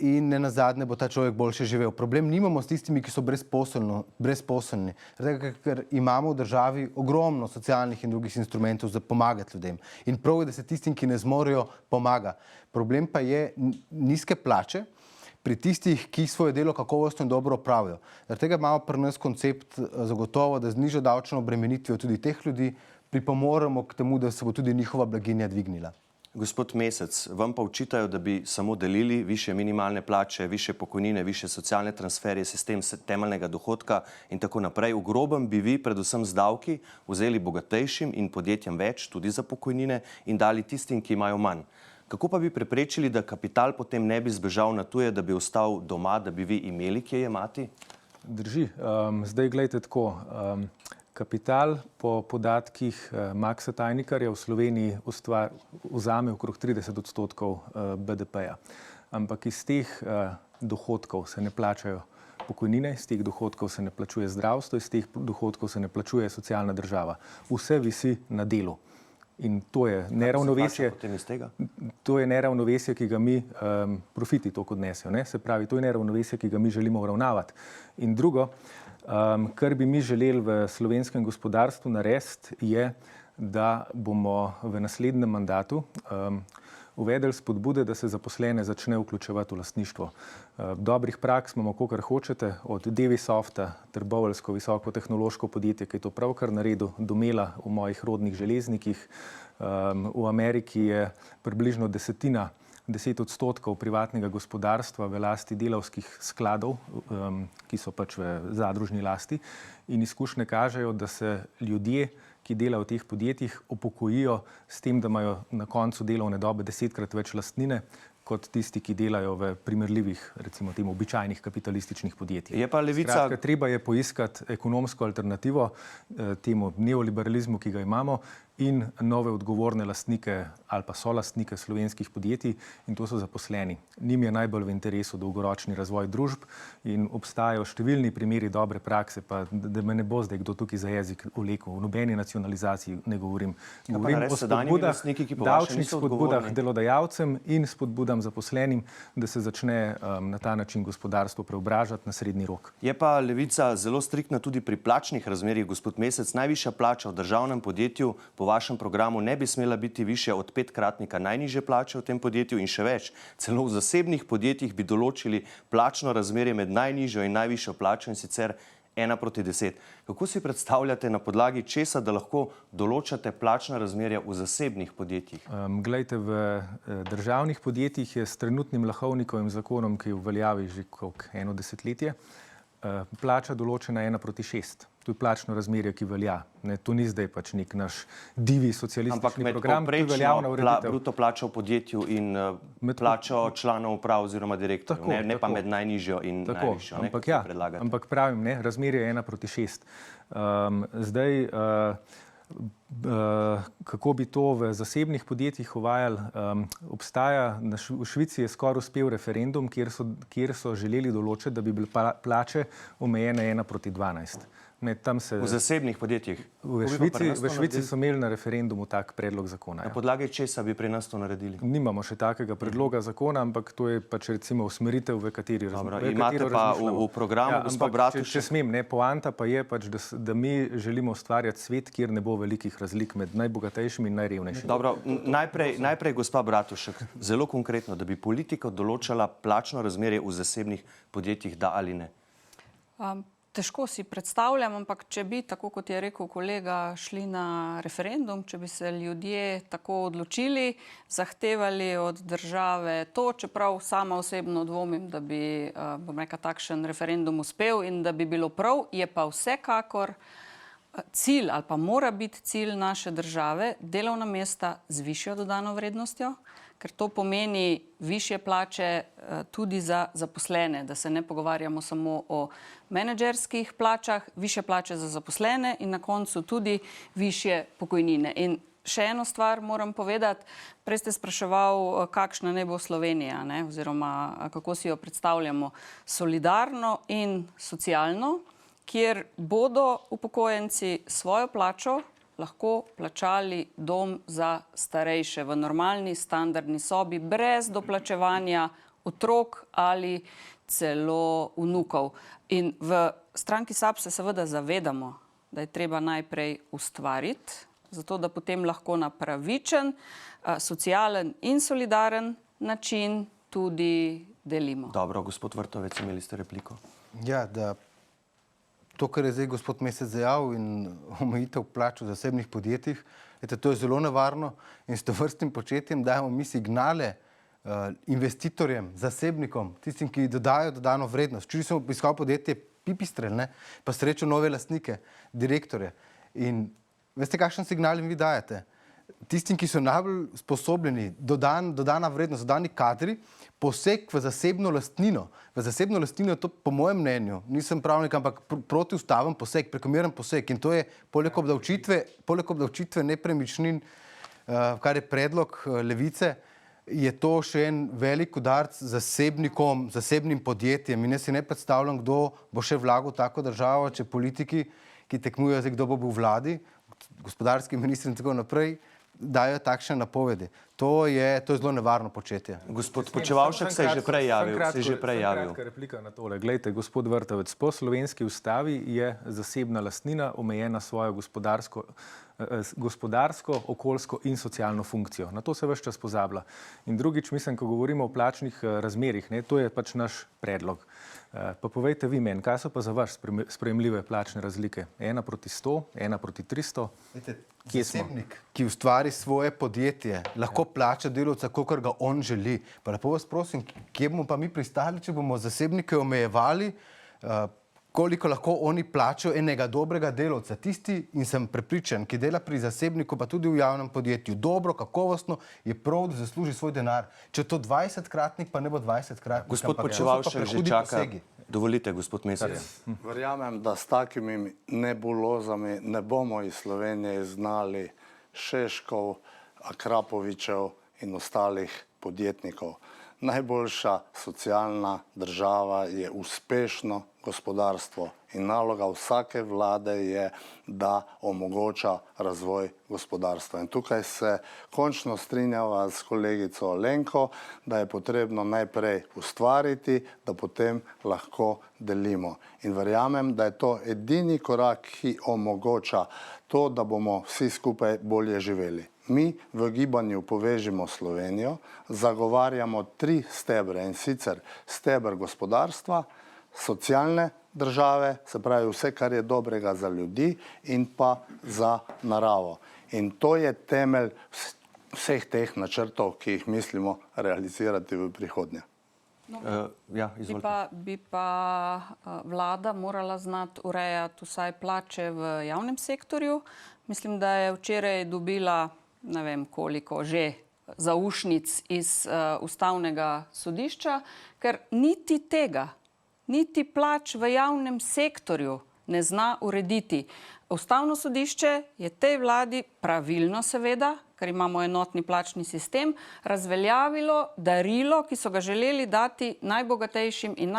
In ne nazadnje bo ta človek boljše živel. Problem nimamo s tistimi, ki so brezposelni, ker imamo v državi ogromno socialnih in drugih instrumentov za pomagati ljudem. In prav je, da se tistim, ki ne zmorejo, pomaga. Problem pa je nizke plače pri tistih, ki svoje delo kakovostno in dobro opravijo. Zaradi tega imamo pri nas koncept zagotovo, da z nižjo davčno obremenitvijo tudi teh ljudi pripomoremo k temu, da se bo tudi njihova blaginja dvignila. Gospod Mesec, vam pa očitajo, da bi samo delili više minimalne plače, više pokojnine, više socialne transferje, sistem temeljnega dohodka in tako naprej. V grobem bi vi predvsem z davki vzeli bogatejšim in podjetjem več, tudi za pokojnine, in dali tistim, ki imajo manj. Kako pa bi preprečili, da kapital potem ne bi zbežal na tuje, da bi ostal doma, da bi vi imeli kje jemati? Drži. Zdaj gledajte tako. Kapital po podatkih Maxa Tajnikarja v Sloveniji vzame okrog 30% BDP-ja. Ampak iz teh dohodkov se ne plačajo pokojnine, iz teh dohodkov se ne plačuje zdravstvo, iz teh dohodkov se ne plačuje socialna država. Vse visi na delu. In to je neravnovesje, ki ga mi profiti toliko odnesejo. Se pravi, to je neravnovesje, ki ga mi želimo uravnavati. In drugo, kar bi mi želeli v slovenskem gospodarstvu narediti, je, da bomo v naslednjem mandatu uvedli spodbude, da se zaposlene začne vključevati v lastništvo. Dobrih praks imamo, kolikor hočete, od Devisofta, trboveljsko visokotehnološko podjetje, ki je to pravkar naredil, do Mela v mojih rodnih Železnikih. V Ameriki je približno 10% privatnega gospodarstva v lasti delavskih skladov, ki so pač v zadružni lasti, in izkušnje kažejo, da se ljudje, ki delajo v teh podjetjih, upokojijo s tem, da imajo na koncu delovne dobe 10-krat več lastnine kot tisti, ki delajo v primerljivih, recimo temu, običajnih kapitalističnih podjetjih. Je pa Levica... Skratka, treba je poiskati ekonomsko alternativo temu neoliberalizmu, ki ga imamo, in nove odgovorne lastnike ali pa solastnike slovenskih podjetij, in to so zaposleni. Njim je najbolj v interesu dolgoročni razvoj družb in obstajajo številni primeri dobre prakse, pa da me ne bo zdaj kdo tukaj za jezik vlekel, v nobeni nacionalizaciji ne govorim. Govorim o spodbudah, davčnih spodbudah delodajalcem in spodbudam zaposlenim, da se začne na ta način gospodarstvo preobražati na srednji rok. Je pa Levica zelo striktna tudi pri plačnih razmerjih, gospod Mesec. Najvišja plača v državnem podjetju po vašem programu ne bi smela biti višja od 5-kratnika najnižje plače v tem podjetju in še več. Celo v zasebnih podjetjih bi določili plačno razmerje med najnižjo in najvišjo plačo, in sicer 1:10. Kako si predstavljate, na podlagi česa, da lahko določate plačna razmerja v zasebnih podjetjih? Glejte, v državnih podjetjih je s trenutnim Lahovnikovim zakonom, ki je v veljavi že eno desetletje, plača določena 1:6. To je plačno razmerje, ki velja. To ni zdaj pač nek naš divi socialistični program, ki velja na ureditev. Ampak med bruto plačo v podjetju in plačo članov uprav oziroma direktorjev, ne pa med najnižjo in najvišjo. Ampak pravim, razmerje je 1:6. Zdaj, kako bi to v zasebnih podjetjih uvajali, obstaja, v Švici je skoraj uspel referendum, kjer so želeli določiti, da bi bile plače omejene 1:12. V zasebnih podjetjih? V Švici so imeli na referendumu tak predlog zakona. Na podlagi česa bi pri nas to naredili? Nimamo še takega predloga zakona, ampak to je pač recimo usmeritev, v kateri razmišljamo. Imate pa v programu, gospod Bratušek... Če smem, poanta pa je pač, da mi želimo ustvarjati svet, kjer ne bo velikih razlik med najbogatejšimi in najrevnejšimi. Dobro, najprej gospa Bratušek, zelo konkretno, da bi politika določala plačno razmerje v zasebnih podjetjih, da ali ne? Težko si predstavljam, ampak če bi, tako kot je rekel kolega, šli na referendum, če bi se ljudje tako odločili, zahtevali od države to, čeprav sama osebno dvomim, da bi takšen referendum uspel in da bi bilo prav, je pa vsekakor cilj ali pa mora biti cilj naše države delovna mesta z višjo dodano vrednostjo, ker to pomeni višje plače tudi za zaposlene, da se ne pogovarjamo samo o menedžerskih plačah, višje plače za zaposlene in na koncu tudi višje pokojnine. In še eno stvar moram povedati, prej ste spraševal, kakšna naj bo Slovenija, oziroma kako si jo predstavljamo, solidarno in socialno, kjer bodo upokojenci svojo plačo lahko plačali dom za starejše v normalni standardni sobi, brez doplačevanja otrok ali celo vnukov. In v stranki SAB se seveda zavedamo, da je treba najprej ustvariti, zato da potem lahko na pravičen, socialen in solidaren način tudi delimo. Dobro, gospod Vrtovec, imeli ste repliko. Ja, da to, kar je zdaj gospod Mesec dejal in omejitev plač v zasebnih podjetjih, to je zelo nevarno in s tovrstnim početjem dajemo mi signale investitorjem, zasebnikom, tistim, ki dodajo dodano vrednost. Včeraj sem obiskal podjetje Pipistrel, pa srečal nove lastnike, direktorje. In veste, kakšen signal jim vi dajete? Tistim, ki so najbolj sposobljeni, dodana vrednost, dodani kadri, poseg v zasebno lastnino. V zasebno lastnino je to, po mojem mnenju, nisem pravnik, ampak protiustaven poseg, prekomeren poseg. In to je poleg obdavčitve nepremičnin, kar je predlog Levice, je to še en velik udarc zasebnikom, zasebnim podjetjem. In jaz si ne predstavljam, kdo bo še vlagal tako državo, če politiki, ki tekmujejo, kdo bo v vladi, gospodarski ministri in tako naprej, dajo takšne napovedi. To je zelo nevarno početje. Gospod Počivalšek se je že prej javil. Kratka replika na tole. Glejte, gospod Vrtovec, po slovenski ustavi je zasebna lastnina omejena svojo gospodarsko gospodarsko, okoljsko in socialno funkcijo. Na to se ves čas pozablja. In drugič, mislim, ko govorimo o plačnih razmerjih, ne, to je pač naš predlog. Pa povejte vi meni, kaj so pa za vas sprejemljive plačne razlike? 1:100, 1:300? Zasebnik, ki ustvari svoje podjetje, lahko plača delavca, kakor ga on želi. Pa lepo vas prosim, kje bomo pa mi pristali, če bomo zasebnike omejevali, koliko lahko oni plačajo enega dobrega delavca. Tisti, in sem prepričan, ki dela pri zasebniku, pa tudi v javnem podjetju, dobro, kakovostno, je prav, da zasluži svoj denar. Če to 20-kratnik, pa ne bo 20-kratnik. Gospod Počivalšek že čaka. Dovolite, gospod Mesec. Verjamem, da s takimi nebulozami ne bomo iz Slovenije izgnali Šeškov, Akrapovičev in ostalih podjetnikov. Najboljša socialna država je uspešno gospodarstvo in naloga vsake vlade je, da omogoča razvoj gospodarstva. In tukaj se končno strinjava s kolegico Alenko, da je potrebno najprej ustvariti, da potem lahko delimo. In verjamem, da je to edini korak, ki omogoča to, da bomo vsi skupaj bolje živeli. Mi v gibanju Povežimo Slovenijo zagovarjamo 3 stebre, in sicer steber gospodarstva, socialne države, se pravi vse, kar je dobrega za ljudi, in pa za naravo. In to je temelj vseh teh načrtov, ki jih mislimo realizirati v prihodnje. Ja, izvolite. Bi pa vlada morala znati urejati vsaj plače v javnem sektorju. Mislim, da je včeraj dobila ne vem koliko že zaušnic iz Ustavnega sodišča, ker niti tega, niti plač v javnem sektorju ne zna urediti. Ustavno sodišče je tej vladi pravilno seveda, ker imamo enotni plačni sistem, razveljavilo darilo, ki so ga želeli dati najbogatejšim in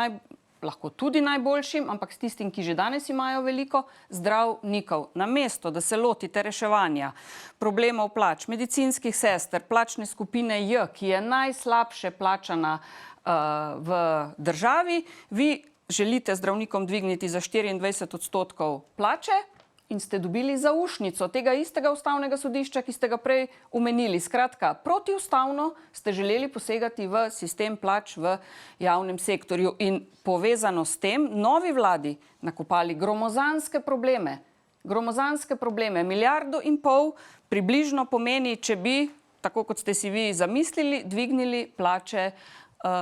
lahko tudi najboljšim, ampak s tistim, ki že danes imajo veliko, zdravnikov. Namesto, da se lotite reševanja problemov plač, medicinskih sester, plačne skupine J, ki je najslabše plačana v državi, vi želite zdravnikom dvigniti za 24% plače in ste dobili zaušnico tega istega Ustavnega sodišča, ki ste ga prej omenili. Skratka, protiustavno ste želeli posegati v sistem plač v javnem sektorju in povezano s tem novi vladi nakopali gromozanske probleme. Gromozanske probleme. 1,5 milijarde približno pomeni, če bi, tako kot ste si vi zamislili, dvignili plače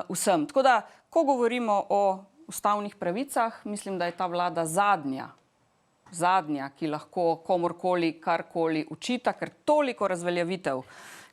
vsem. Tako da, ko govorimo o ustavnih pravicah, mislim, da je ta vlada zadnja, ki lahko komorkoli, karkoli učita, ker toliko razveljavitev,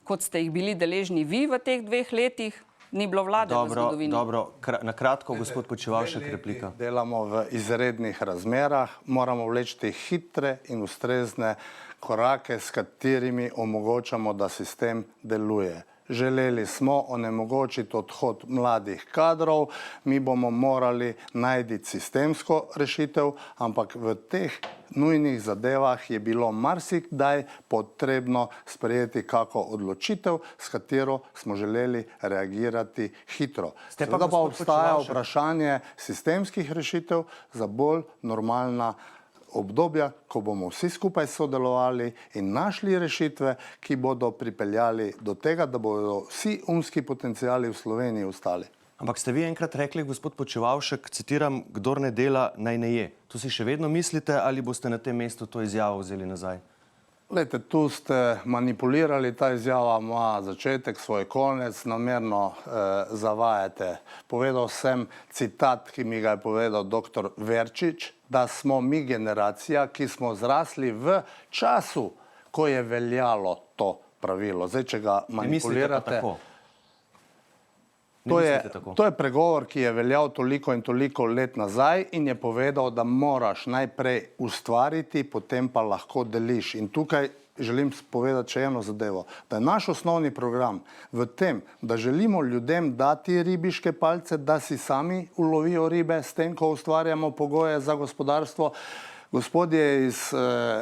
kot ste jih bili deležni vi v teh 2 letih, ni bilo vlade v zgodovini. Dobro, na kratko, gospod Počivalšek, replika. Delamo v izrednih razmerah, moramo vleči hitre in ustrezne korake, s katerimi omogočamo, da sistem deluje. Želeli smo onemogočiti odhod mladih kadrov, mi bomo morali najti sistemsko rešitev, ampak v teh nujnih zadevah je bilo marsikdaj potrebno sprejeti kako odločitev, s katero smo želeli reagirati hitro. Seveda pa obstaja vprašanje sistemskih rešitev za bolj normalna obdobja, ko bomo vsi skupaj sodelovali in našli rešitve, ki bodo pripeljali do tega, da bodo vsi umski potenciali v Sloveniji ostali. Ampak ste vi enkrat rekli, gospod Počivalšek, citiram, kdor ne dela, naj ne je. To si še vedno mislite ali boste na tem mestu to izjavo vzeli nazaj? Glejte, tu ste manipulirali, ta izjava ima začetek, svoj konec, namerno zavajate. Povedal sem citat, ki mi ga je povedal dr. Verčič, da smo mi generacija, ki smo zrasli v času, ko je veljalo to pravilo. Zdaj, če ga manipulirate... To je pregovor, ki je veljal toliko in toliko let nazaj in je povedal, da moraš najprej ustvariti, potem pa lahko deliš. In tukaj želim povedati še eno zadevo, da je naš osnovni program v tem, da želimo ljudem dati ribiške palce, da si sami ulovijo ribe s tem, ko ustvarjamo pogoje za gospodarstvo. Gospodje iz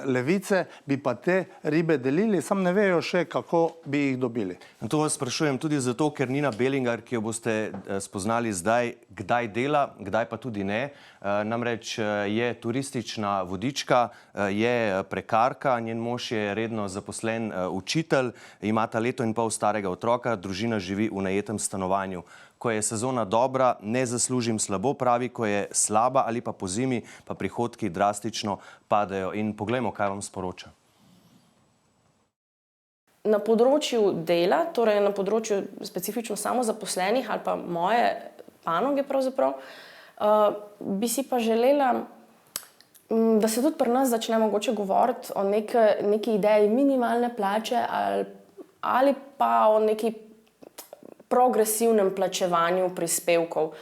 Levice bi pa te ribe delili, sam ne vejo še, kako bi jih dobili. In to vas sprašujem tudi zato, ker Nina Belinger, ki jo boste spoznali zdaj, kdaj dela, kdaj pa tudi ne. Namreč je turistična vodička, je prekarka, njen mož je redno zaposlen učitelj, imata 1,5 leta starega otroka, družina živi v najetem stanovanju. Ko je sezona dobra, ne zaslužim slabo, pravi, ko je slaba ali pa pozimi, pa prihodki drastično padajo. In poglejmo, kaj vam sporoča. Na področju dela, torej na področju specifično samozaposlenih ali pa moje panoge pravzaprav, bi si pa želela, da se tudi pri nas začne mogoče govoriti o neki ideji minimalne plače ali pa o neki progresivnem plačevanju prispevkov.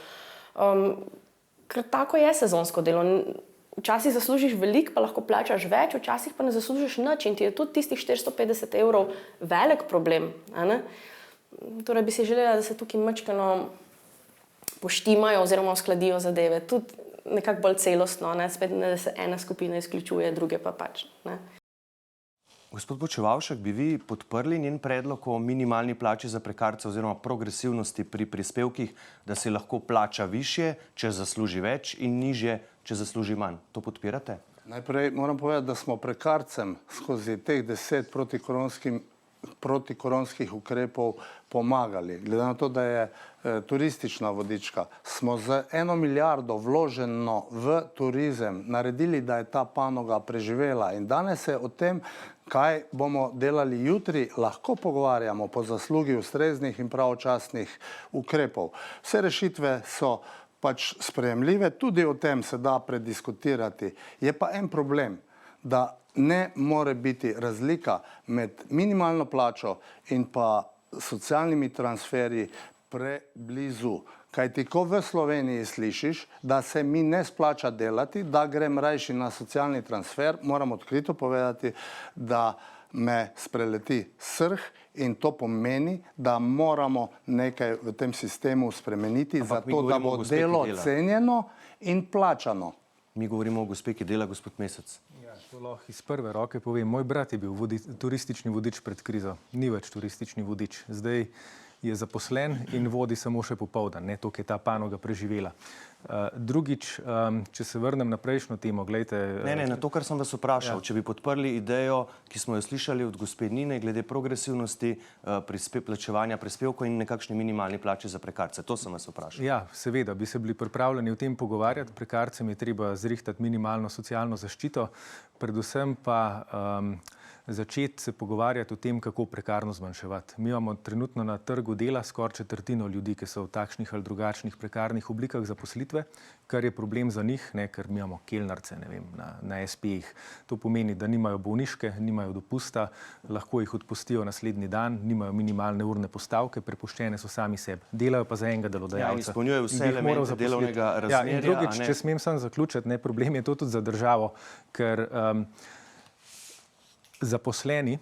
Ker tako je sezonsko delo. Včasih zaslužiš veliko, pa lahko plačaš več, včasih pa ne zaslužiš nič in ti je tudi tistih 450 evrov velik problem. Torej bi si želela, da se tukaj majčkeno poštimajo oziroma uskladijo zadeve. Tudi nekako bolj celostno, spet ne, da se ena skupina izključuje, druge pa pač. Gospod Počivalšek, bi vi podprli njen predlog o minimalni plači za prekarce oziroma progresivnosti pri prispevkih, da se lahko plača višje, če zasluži več, in nižje, če zasluži manj? To podpirate? Najprej moram povedati, da smo prekarcem skozi teh 10 protikoronskih ukrepov pomagali. Glede na to, da je turistična vodička, smo z 1 milijardo vloženo v turizem naredili, da je ta panoga preživela. In danes se o tem, kaj bomo delali jutri, lahko pogovarjamo po zaslugi ustreznih in pravočasnih ukrepov. Vse rešitve so pač sprejemljive, tudi o tem se da prediskutirati. Je pa en problem, da ne more biti razlika med minimalno plačo in pa socialnimi transferji preblizu. Kajti, ko v Sloveniji slišiš, da se mi ne splača delati, da grem rajši na socialni transfer, moram odkrito povedati, da me spreleti srh in to pomeni, da moramo nekaj v tem sistemu spremeniti, zato da bo delo cenjeno in plačano. Mi govorimo o gospe, ki dela, gospod Mesec. Ja, to lahko iz prve roke povem. Moj brat je bil turistični vodič pred krizo. Ni več turistični vodič. Zdaj je zaposlen in vodi samo še popoldan, ne, toliko je ta panoga preživela. Drugič, če se vrnem na prejšnjo temo, glejte... Ne, na to, kar sem vas vprašal, če bi podprli idejo, ki smo jo slišali od gospe Nine, glede progresivnosti plačevanja prispevkov in nekakšni minimalni plači za prekarce. To sem vas vprašal. Ja, seveda, bi se bili pripravljeni o tem pogovarjati. Prekarcem je treba zrihtati minimalno socialno zaščito, predvsem pa začeti se pogovarjati o tem, kako prekarno zmanjševati. Mi imamo trenutno na trgu dela skoraj 1/4 ljudi, ki so v takšnih ali drugačnih prekarnih oblikah zaposlitve, kar je problem za njih, ne, ker mi imamo kelnarce, ne vem, na SP-jih. To pomeni, da nimajo bolniške, nimajo dopusta, lahko jih odpustijo naslednji dan, nimajo minimalne urne postavke, prepuščene so sami sebi. Delajo pa za enega delodajalca. Ja, izpolnjujejo vse elemente delovnega razmerja. Ja, in drugič, če smem sam zaključiti, ne, problem je to tudi za državo, ker zaposleni,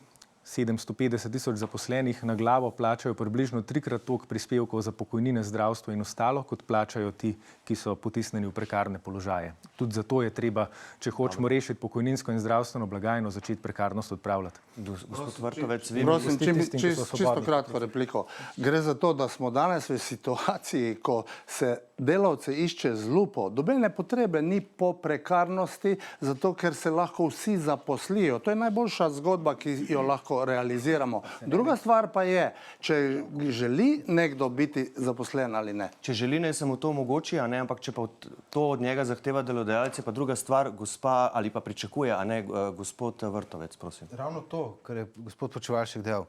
750 000 zaposlenih na glavo plačajo približno 3-krat toliko prispevkov za pokojnine, zdravstvo in ostalo, kot plačajo ti, ki so potisnjeni v prekarne položaje. Tudi zato je treba, če hočemo rešiti pokojninsko in zdravstveno blagajno, začeti prekarnost odpravljati. Gospod Vrtovec, vi... Prosim, čisto kratko repliko. Gre za to, da smo danes v situaciji, ko se delavce išče z lupo. Dobene potrebe ni po prekarnosti, zato ker se lahko vsi zaposlijo. To je najboljša zgodba, ki jo lahko realiziramo. Druga stvar pa je, če želi nekdo biti zaposlen ali ne. Če želi, naj se mu to omogoči, a ne, ampak če pa to od njega zahteva delodajalec, je pa druga stvar, gospa, ali pa pričakuje, a ne, gospod Vrtovec, prosim. Ravno to, kar je gospod Počivalšek dejal.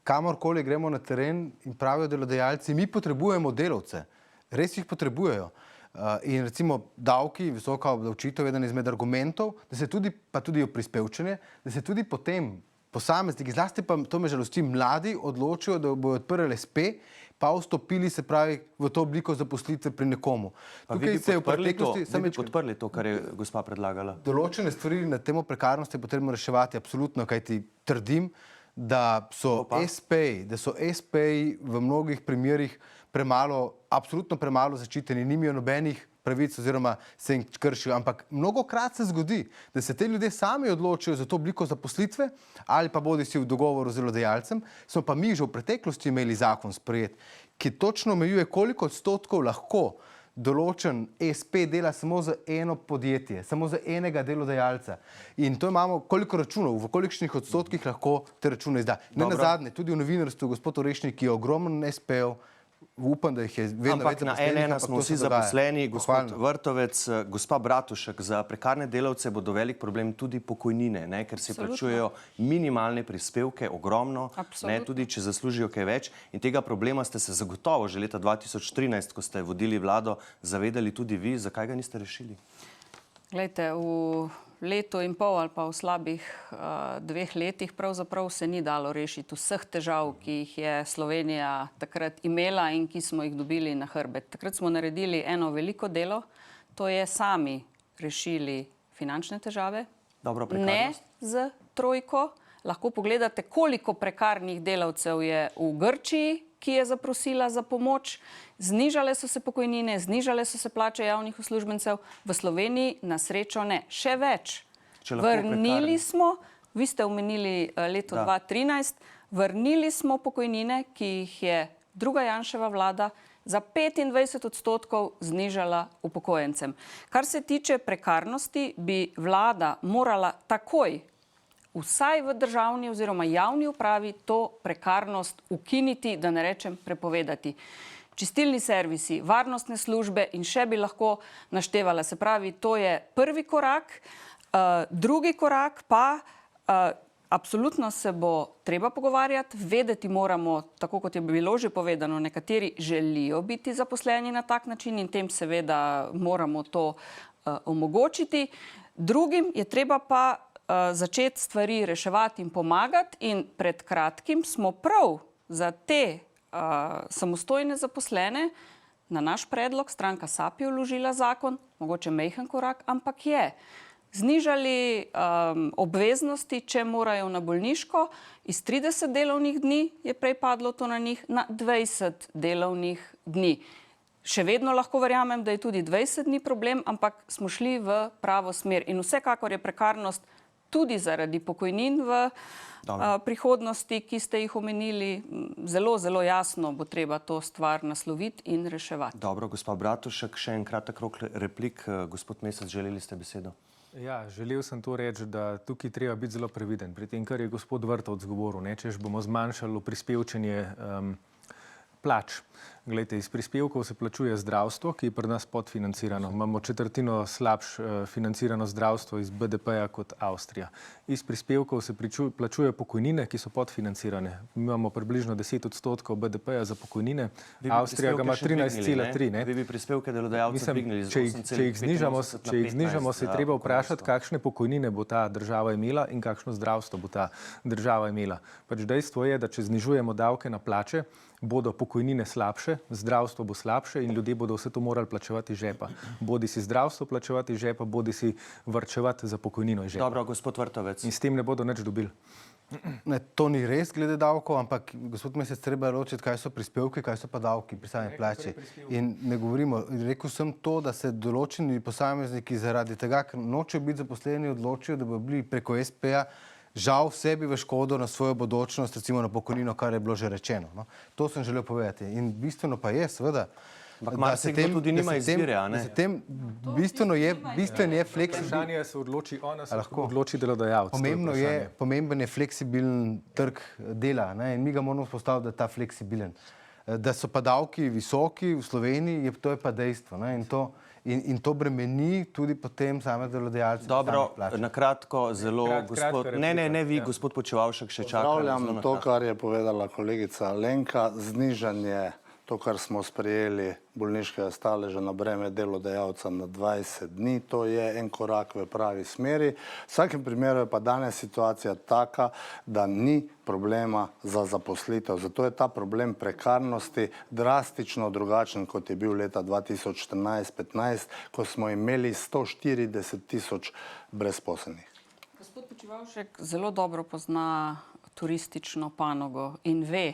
Kamorkoli gremo na teren in pravijo delodajalci, mi potrebujemo delavce. Res jih potrebujejo. In recimo davki, visoka obdavčitev je eden izmed argumentov, da se tudi, pa tudi prispevčenje, da se tudi potem posamezniki, zlasti pa to me žalosti, mladi odločijo, da bodo odprli SP, pa vstopili, se pravi, v to obliko zaposlitve pri nekomu. Pa vi bi podprli to, kar je gospa predlagala? Določene stvari na temo prekarnosti je potrebno reševati absolutno, kajti trdim, da so SP-ji v mnogih primerih absolutno premalo zaščiteni, nimajo nobenih pravic oziroma se jim kršijo, ampak mnogokrat se zgodi, da se te ljudje sami odločijo za to obliko zaposlitve ali pa bodisi v dogovoru z delodajalcem. Smo pa mi že v preteklosti imeli zakon sprejet, ki točno omejuje, koliko odstotkov lahko določen SP dela samo za eno podjetje, samo za enega delodajalca. In to imamo koliko računov, v kolikšnih odstotkih lahko te račune izda. Ne nazadnje, tudi v novinarstvu, gospod Orešnik, ki je ogromen SP-ev, upam, da jih je vedno več Ampak na zaposlenih, N1 ampak smo to se vsi dogaja. zaposleni, gospod Pohvalno. Vrtovec, gospa Bratušek, za prekarne delavce bodo velik problem tudi pokojnine, ne, ker si Absolutno. plačujejo minimalne prispevke, ogromno, ne, Absolutno. tudi če zaslužijo kaj več. In tega problema ste se zagotovo že leta 2013, ko ste vodili vlado, zavedali tudi vi. Zakaj ga niste rešili? Glejte, v letu in pol ali pa v slabih 2 letih pravzaprav se ni dalo rešiti vseh težav, ki jih je Slovenija takrat imela in ki smo jih dobili na hrbet. Takrat smo naredili eno veliko delo, to je sami rešili finančne težave. Dobro, Ne prekarnost? z trojko. Lahko pogledate, koliko prekarnih delavcev je v Grčiji, ki je zaprosila za pomoč. Znižale so se pokojnine, znižale so se plače javnih uslužbencev. V Sloveniji na srečo ne. Še več. Če lahko Vrnili prekarni. smo, vi ste omenili leto Da. 2013, vrnili smo pokojnine, ki jih je druga Janševa vlada za 25% znižala upokojencem. Kar se tiče prekarnosti, bi vlada morala takoj, vsaj v državni oziroma javni upravi, to prekarnost ukiniti, da ne rečem prepovedati. Čistilni servisi, varnostne službe in še bi lahko naštevala. Se pravi, to je prvi korak. Drugi korak pa, absolutno se bo treba pogovarjati, vedeti moramo, tako kot je bilo že povedano, nekateri želijo biti zaposleni na tak način in tem seveda moramo to omogočiti. Drugim je treba pa začeti stvari reševati in pomagati in pred kratkim smo prav za te samostojne zaposlene na naš predlog, stranka SAP je vložila zakon, mogoče majhen korak, ampak je. Znižali obveznosti, če morajo na bolniško, iz 30 delovnih dni je prej padlo to na njih, na 20 delovnih dni. Še vedno lahko verjamem, da je tudi 20 dni problem, ampak smo šli v pravo smer. In vsekakor je prekarnost tudi zaradi pokojnin v prihodnosti, ki ste jih omenili, zelo, zelo jasno bo treba to stvar nasloviti in reševati. Dobro, gospa Bratušek, še en kratek krog replik. Gospod Mesec, želeli ste besedo? Ja, želel sem to reči, da tukaj treba biti zelo previden pri tem, kar je gospod Vrtovec govoril, ne, češ bomo zmanjšali prispevčenje plač. Glejte, iz prispevkov se plačuje zdravstvo, ki je pri nas podfinancirano. Imamo četrtino slabše financirano zdravstvo iz BDP-ja kot Avstrija. Iz prispevkov se plačuje pokojnine, ki so podfinancirane. Mi imamo približno 10% BDP-ja za pokojnine. Avstrija ga ima 13,3. Vi bi prispevke delodajalcev dvignili z 8,85 Če jih znižamo, se je treba vprašati, kakšne pokojnine bo ta država imela in kakšno zdravstvo bo ta država imela. Pač dejstvo je, da če znižujemo davke na plače, bodo pokojnine slabše, zdravstvo bo slabše in ljudje bodo vse to morali plačevati iz žepa. Bodi si zdravstvo plačevati iz žepa, bodi si varčevati za pokojnino iz žepa. Dobro, gospod Vrtovec. In s tem ne bodo nič dobili. Ne, to ni res glede davkov, ampak gospod Mesec, treba ločiti, kaj so prispevki, kaj so pa davki pri sami plači. In ne govorimo, rekel sem to, da se določeni posamezniki zaradi tega, ker nočejo biti zaposleni, odločijo, da bodo bili preko SP-ja žal sebi v škodo na svojo bodočnost, recimo na pokojnino, kar je bilo že rečeno. No? To sem želel povedati. In bistveno pa je, seveda, marsikdo tudi nima izbire, a ne? Bistven je fleksibilen. Vprašanje se odloči ona, se odloči delodajalec. Pomemben je fleksibilen trg dela, ne? In mi ga moramo postaviti, da je ta fleksibilen. Da so pa davki visoki v Sloveniji, to je pa dejstvo. Ne? In to bremeni tudi potem same delodajalce. Dobro, na kratko, zelo gospod... Ne, vi, gospod Počivalšek, še čakate. Pozdravljam to, kar je povedala kolegica Alenka, znižanje, to, kar smo sprejeli bolniškega staleža na breme delodajalca na 20 dni, to je en korak v pravi smeri. V vsakem primeru je pa danes situacija taka, da ni problema za zaposlitev. Zato je ta problem prekarnosti drastično drugačen, kot je bil leta 2014-15, ko smo imeli 140.000 brezposelnih. Gospod Počivalšek zelo dobro pozna turistično panogo in ve,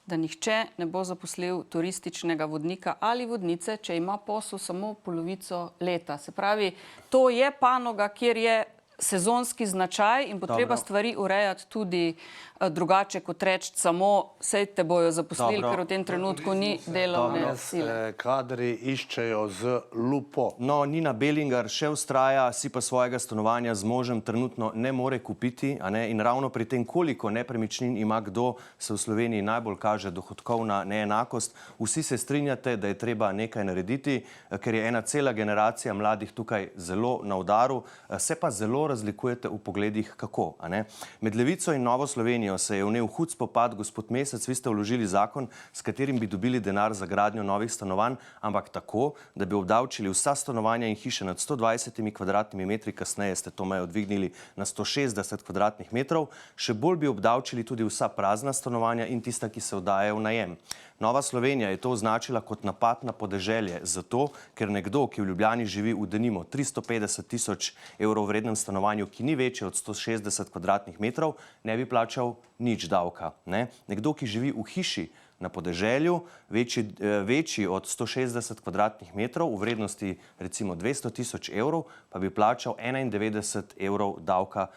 da nihče ne bo zaposlil turističnega vodnika ali vodnice, če ima posel samo polovico leta. Se pravi, to je panoga, kjer je sezonski značaj in bo treba stvari urejati tudi drugače, kot reči samo, sej te bojo zaposlili, ker v tem trenutku ni delovne sile. Kadri iščejo z lupo. No, Nina Belinger še vztraja, si pa svojega stanovanja z možem trenutno ne more kupiti, a ne? In ravno pri tem, koliko nepremičnin ima kdo, se v Sloveniji najbolj kaže dohodkovna neenakost. Vsi se strinjate, da je treba nekaj narediti, ker je ena cela generacija mladih tukaj zelo na udaru, se pa zelo razlikujete v pogledih kako, a ne? Med Levico in Novo Slovenijo se je vnel hud spopad. Gospod Mesec, vi ste vložili zakon, s katerim bi dobili denar za gradnjo novih stanovanj, ampak tako, da bi obdavčili vsa stanovanja in hiše nad 120 kvadratnimi metri, kasneje ste to mejo dvignili na 160 kvadratnih metrov, še bolj bi obdavčili tudi vsa prazna stanovanja in tista, ki se oddajajo v najem. Nova Slovenija je to označila kot napad na podeželje, zato, ker nekdo, ki v Ljubljani živi v denimo 350 000 evrov vrednem stanovanju, ki ni večje od 160 kvadratnih metrov, ne bi plačal nič davka. Ne? Nekdo, ki živi v hiši na podeželju, večji od 160 kvadratnih metrov, v vrednosti recimo 200 000 evrov, pa bi plačal 91 evrov davka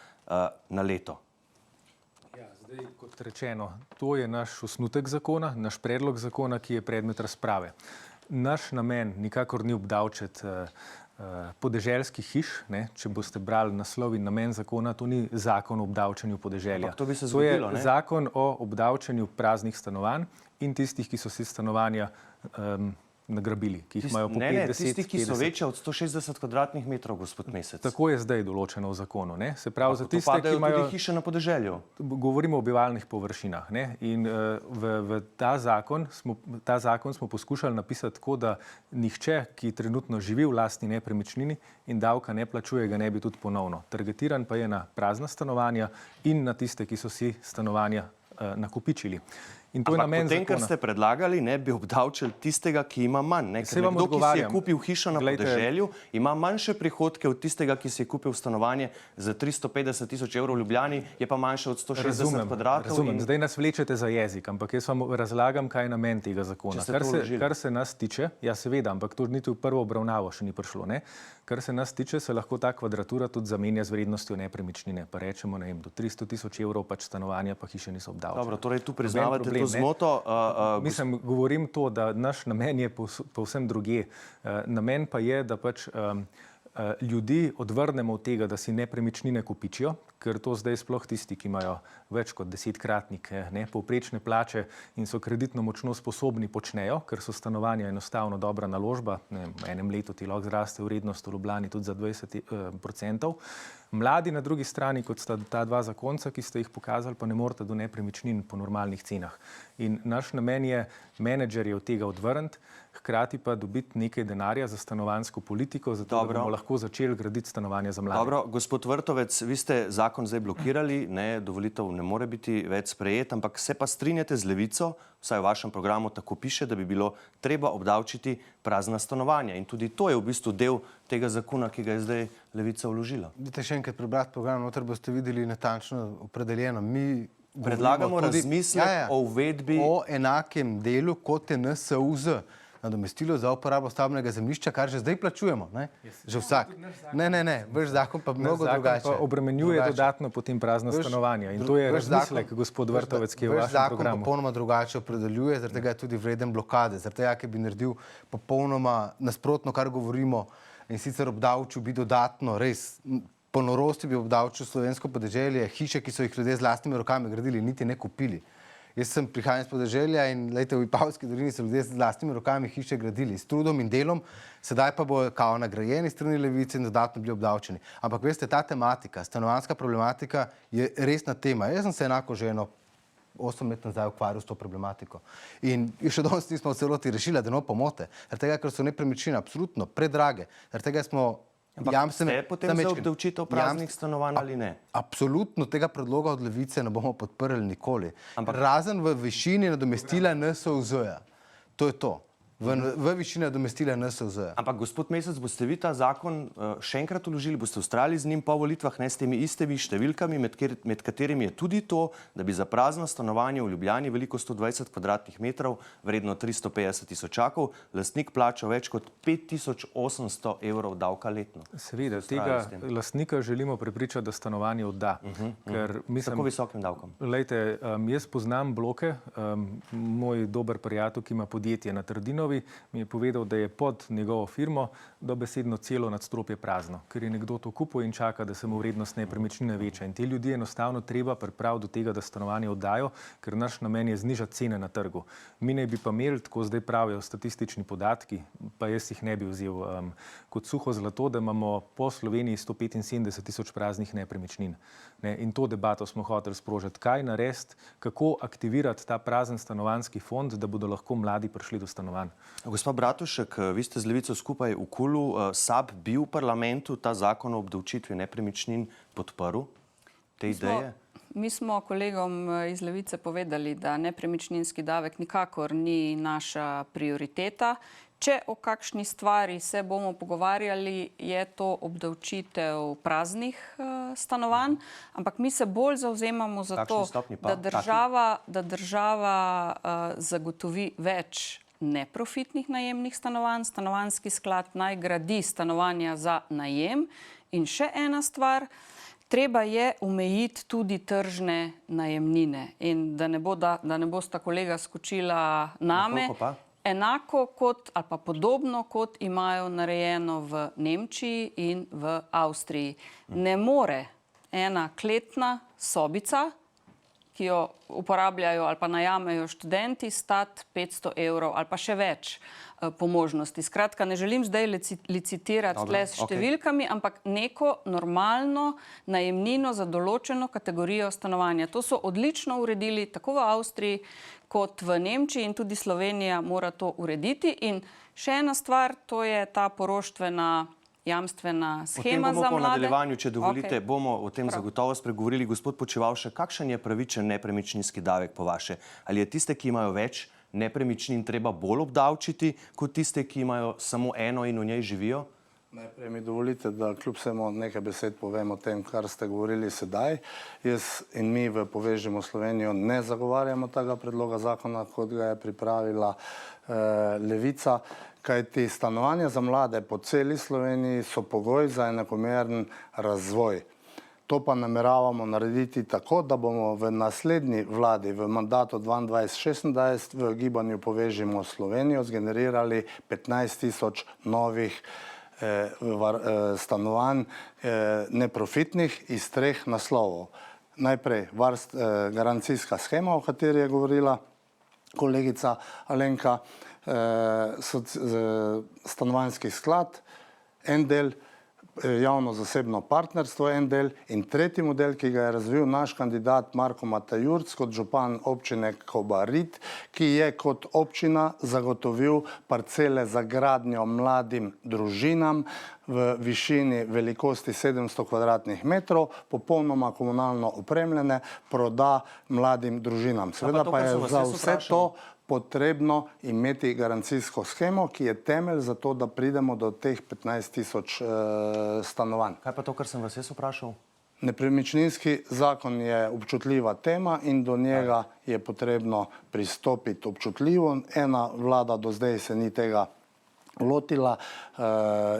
na leto. Kot rečeno, to je naš osnutek zakona, naš predlog zakona, ki je predmet razprave. Naš namen nikakor ni obdavčiti podeželskih hiš, ne? Če boste brali naslov in namen zakona, to ni zakon o obdavčenju podeželja. Ampak to bi se zgodilo, to je ne? zakon o obdavčenju praznih stanovanj in tistih, ki so si stanovanja nagrabili, ki jih imajo po 50, tistih, ki so 50. večje od 160 kvadratnih metrov, gospod Mesec. Tako je zdaj določeno v zakonu, ne? Se pravi, za To tiste, padajo ki imajo... tudi hiše na podeželju. Govorimo o bivalnih površinah, ne? In v ta zakon smo poskušali napisati tako, da nihče, ki trenutno živi v lastni nepremičnini in davka ne plačuje, ga ne bi tudi ponovno. Targetiran pa je na prazna stanovanja in na tiste, ki so si stanovanja nakopičili. In to je Ampak namen potem, kar zakona. ste predlagali, ne bi obdavčili tistega, ki ima manj. Ne? Ker Saj vam nekdo, ki si je odgovarjam. kupil hišo na Glejte, podeželju, ima manjše prihodke od tistega, ki si je kupil stanovanje za 350 000 evrov v Ljubljani, je pa manjše od 160 kvadratov. Razumem. Zdaj nas vlečete za jezik, ampak jaz vam razlagam, kaj je namen tega zakona. Če ste to vložili. Kar se nas tiče, ja seveda, ampak to niti v prvo obravnavo še ni prišlo, ne? Kar se nas tiče, se lahko ta kvadratura tudi zamenja z vrednostjo nepremičnine. Pa rečemo, ne vem, do 300 000 evrov pač stanovanja pa hiše niso obdavčene. Dobro, torej tu priznavate problem, to zmoto. Mislim, govorim to, da naš namen je povsem drugje. Namen pa je, da pač ljudi odvrnemo od tega, da si nepremičnine kopičijo, ker to zdaj sploh tisti, ki imajo več kot 10-kratnike povprečne plače in so kreditno močno sposobni, počnejo, ker so stanovanja enostavno dobra naložba. V enem letu ti lahko zraste vrednost v Ljubljani tudi za 20%. Mladi na drugi strani, kot sta ta dva zakonca, ki ste jih pokazali, pa ne morete do nepremičnin po normalnih cenah. In naš namen je menedžerje od tega odvrniti, hkrati pa dobiti nekaj denarja za stanovanjsko politiko, zato da bomo lahko začeli graditi stanovanja za mlade. Dobro, gospod Vrtovec, vi ste zakon zdaj blokirali, ne, dovolitev ne more biti več sprejet, ampak se pa strinjate z Levico, vsaj v vašem programu tako piše, da bi bilo treba obdavčiti prazna stanovanja. In tudi to je v bistvu del tega zakona, ki ga je zdaj Levica vložila. Dajte še enkrat prebrati program, noter boste videli natančno opredeljeno. Mi predlagamo razmislek o uvedbi o enakem delu, kot je NSUZ, nadomestilo za uporabo stavbnega zemljišča, kar že zdaj plačujemo, ne? Že vsak. Ne, vaš zakon pa mnogo drugače. Zakon pa obremenjuje dodatno potem prazna stanovanja in to je razmislek, gospod Vrtovec, ki je v vašem programu. Vaš zakon popolnoma drugače opredeljuje, zaradi tega je tudi vreden blokade, zaradi tega, ker bi naredil popolnoma nasprotno, kar govorimo, in sicer obdavčil bi dodatno, res, po norosti bi obdavčil slovensko podeželje, hiše, ki so jih ljudje z lastnimi rokami gradili, niti ne kupili. Jaz prihajam iz podeželja in lejte, v Vipavski dolini so ljudje z lastnimi rokami hiše gradili, s trudom in delom, sedaj pa bo kao nagrajeni strani Levice in dodatno bili obdavčeni. Ampak veste, ta tematika, stanovanjska problematika je resna tema. Jaz sem se enako že 8 let nazaj ukvarjal s to problematiko. In še danes nismo v celoti rešili, da ne pomote. Zaradi tega, ker so nepremičnine absolutno predrage. Zaradi tega smo ste potem za obdavčitev praznih stanovanj ali ne? Absolutno tega predloga od Levice ne bomo podprli nikoli. Razen v višini nadomestila NSUZ-ja. To je to. v višini nadomestila NSZ. Ampak, gospod Mesec, boste vi ta zakon še enkrat vložili, boste ustrajali z njim po volitvah, ne s temi istimi številkami, med katerimi je tudi to, da bi za prazno stanovanje v Ljubljani veliko 120 kvadratnih metrov, vredno 350 tisočakov, lastnik plača več kot 5800 evrov davka letno. Seveda, tega lastnika želimo prepričati, da stanovanje odda. Ker mislim, tako visokim davkom. Glejte, jaz poznam bloke, moj dober prijatelj, ki ima podjetje na Trdinovi, mi je povedal, da je pod njegovo firmo dobesedno celo nadstropje prazno, ker je nekdo to kupil in čaka, da se mu vrednost nepremičnine veča. In te ljudi enostavno treba pripraviti do tega, da stanovanje oddajo, ker naš namen je znižati cene na trgu. Mi naj bi pa imeli, tako zdaj pravijo statistični podatki, pa jaz jih ne bi vzel kot suho zlato, da imamo po Sloveniji 175 tisoč praznih nepremičnin. In to debato smo hoteli sprožiti. Kaj narediti, kako aktivirati ta prazen stanovanjski fond, da bodo lahko mladi prišli do stanovanj. Gospa Bratušek, vi ste z Levico skupaj v KUL-u, SAB bi v parlamentu ta zakon o obdavčitvi nepremičnin podprl, te ideje? Mi smo kolegom iz Levice povedali, da nepremičninski davek nikakor ni naša prioriteta. Če o kakšni stvari se bomo pogovarjali, je to obdavčitev praznih stanovanj, ampak mi se bolj zavzemamo za to, da država zagotovi več neprofitnih najemnih stanovanj. Stanovanjski sklad naj gradi stanovanja za najem. In še ena stvar, treba je omejiti tudi tržne najemnine. In da ne bosta kolega skočila name. Enako kot ali pa podobno kot imajo narejeno v Nemčiji in v Avstriji. Ne more ena kletna sobica, ki jo uporabljajo ali pa najamejo študenti, stati 500 evrov ali pa še več po možnosti. Skratka, ne želim zdaj licitirati tle s številkami, ampak neko normalno najemnino za določeno kategorijo stanovanja. To so odlično uredili tako v Avstriji kot v Nemčiji in tudi Slovenija mora to urediti. In še ena stvar, to je ta poroštvena jamstvena shema za mlade. O tem bomo po nadaljevanju, če dovolite, bomo o tem zagotovo spregovorili. Gospod Počivalšek, kakšen je pravičen nepremičninski davek po vaše? Ali je tiste, ki imajo več nepremičnin, treba bolj obdavčiti, kot tiste, ki imajo samo eno in v njej živijo? Najprej mi dovolite, da kljub vsemu nekaj besed povem o tem, kar ste govorili sedaj. Jaz in mi v Povežimo Slovenijo ne zagovarjamo tega predloga zakona, kot ga je pripravila Levica, kajti stanovanja za mlade po celi Sloveniji so pogoj za enakomeren razvoj. To pa nameravamo narediti tako, da bomo v naslednji vladi v mandatu 2022-2026 v gibanju Povežimo Slovenijo zgenerirali 15 tisoč novih stanovanj neprofitnih iz 3 naslovov. Najprej garancijska shema, o kateri je govorila kolegica Alenka, stanovanjski sklad, en del, javno-zasebno partnerstvo, en del in tretji model, ki ga je razvil naš kandidat Marko Matajurc kot župan občine Kobarid, ki je kot občina zagotovil parcele za gradnjo mladim družinam v višini velikosti 700 kvadratnih metrov, popolnoma komunalno opremljene, proda mladim družinam. Seveda pa je za vse to potrebno imeti garancijsko shemo, ki je temelj za to, da pridemo do teh 15 tisoč stanovanj. Kaj pa to, kar sem vas jaz vprašal? Nepremičninski zakon je občutljiva tema in do njega je potrebno pristopiti občutljivo. Ena vlada do zdaj se ni tega lotila.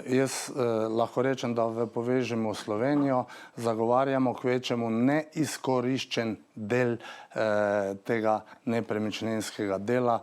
Jaz lahko rečem, da v Povežimo Slovenijo zagovarjamo kvečemu neizkoriščen del tega nepremičninskega dela,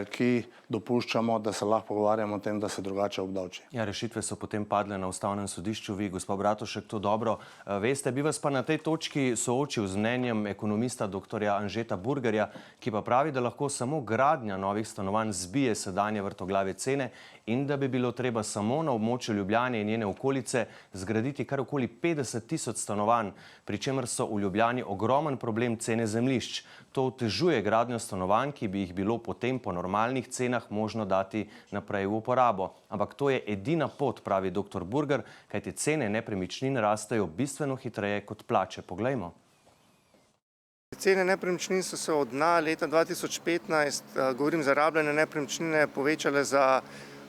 ki dopuščamo, da se lahko pogovarjamo o tem, da se drugače obdavči. Ja, rešitve so potem padle na Ustavnem sodišču. Vi, gospod Bratušek, to dobro veste. Bi vas pa na tej točki soočil z mnenjem ekonomista dr. Anžeta Burgerja, ki pa pravi, da lahko samo gradnja novih stanovanj zbije sedanje vrtoglave cene in da bi bilo treba samo na območju Ljubljane in njene okolice zgraditi kar okoli 50 tisoč stanovanj, pri čemer so v Ljubljani ogromen problem cene zemljišč. To otežuje gradnjo stanovanj, ki bi jih bilo potem po normalnih cenah možno dati naprej v uporabo. Ampak to je edina pot, pravi dr. Burger, kajti cene nepremičnin rastejo bistveno hitreje kot plače. Poglejmo. Cene nepremičnin so se od dna leta 2015, govorim za rabljene nepremičnine, povečale za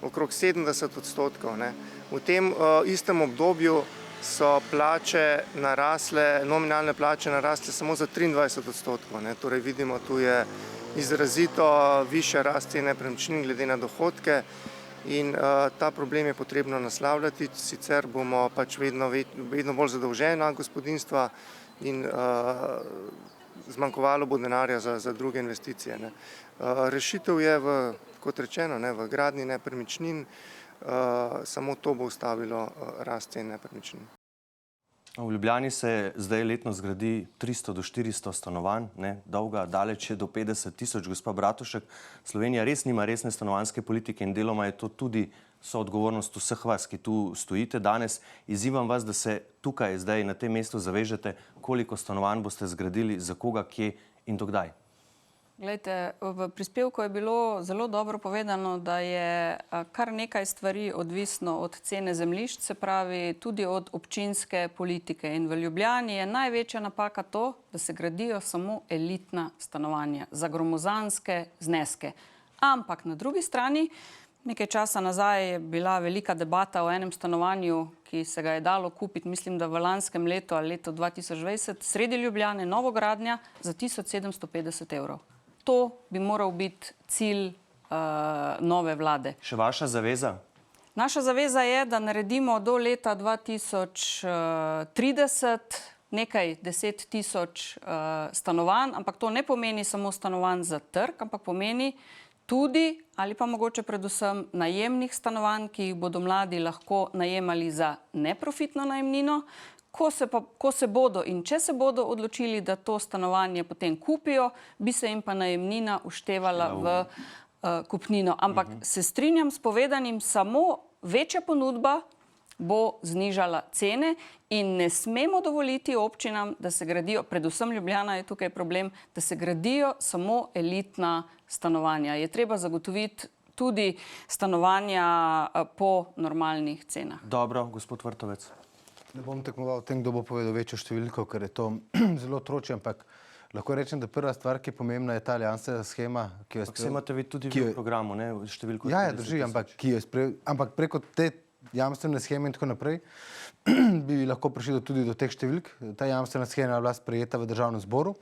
okrog 70%. Ne. V tem istem obdobju so plače narasle, nominalne plače narasle samo za 23%. Ne. Torej vidimo, tu je izrazito višja rast cen nepremičnin glede na dohodke in ta problem je potrebno naslavljati, sicer bomo pač vedno bolj zadolžena gospodinjstva in zmanjkovalo bo denarja za druge investicije. Ne. Rešitev je, kot rečeno, v gradnji nepremičnin, samo to bo ustavilo rast cen nepremičnin. V Ljubljani se zdaj letno zgradi 300 do 400 stanovanj, dolga daleč je do 50 tisoč. Gospa Bratušek, Slovenija res nima resne stanovanjske politike in deloma je to tudi soodgovornost vseh vas, ki tu stojite danes. Izzivam vas, da se tukaj zdaj na tem mestu zavežete, koliko stanovanj boste zgradili, za koga, kje in do kdaj. Glejte, v prispevku je bilo zelo dobro povedano, da je kar nekaj stvari odvisno od cene zemljišč, se pravi tudi od občinske politike. In v Ljubljani je največja napaka to, da se gradijo samo elitna stanovanja za gromozanske zneske. Ampak na drugi strani, nekaj časa nazaj je bila velika debata o enem stanovanju, ki se ga je dalo kupiti, mislim, da v lanskem letu ali letu 2020, sredi Ljubljane, novogradnja za 1750 evrov. To bi moral biti cilj nove vlade. Še vaša zaveza? Naša zaveza je, da naredimo do leta 2030 nekaj 10 tisoč stanovanj, ampak to ne pomeni samo stanovanj za trg, ampak pomeni tudi ali pa mogoče predvsem najemnih stanovanj, ki jih bodo mladi lahko najemali za neprofitno najemnino. Ko se bodo in če se bodo odločili, da to stanovanje potem kupijo, bi se jim pa najemnina uštevala v kupnino. Ampak se strinjam s povedanim, samo večja ponudba bo znižala cene in ne smemo dovoliti občinam, da se gradijo, predvsem Ljubljana je tukaj problem, da se gradijo samo elitna stanovanja. Je treba zagotoviti tudi stanovanja po normalnih cenah. Dobro, gospod Vrtovec. Ne bom tekmoval v tem, kdo bo povedal večjo številko, ker je to zelo otročje, ampak lahko rečem, da prva stvar, ki je pomembna, je ta alijansna shema, ki jo je sprejel. Imate vi tudi v programu, ne, številko? Ja, drži, ampak preko te jamstvene sheme in tako naprej bi lahko prišli tudi do teh številk. Ta jamstvena shema je bila sprejeta v Državnem zboru.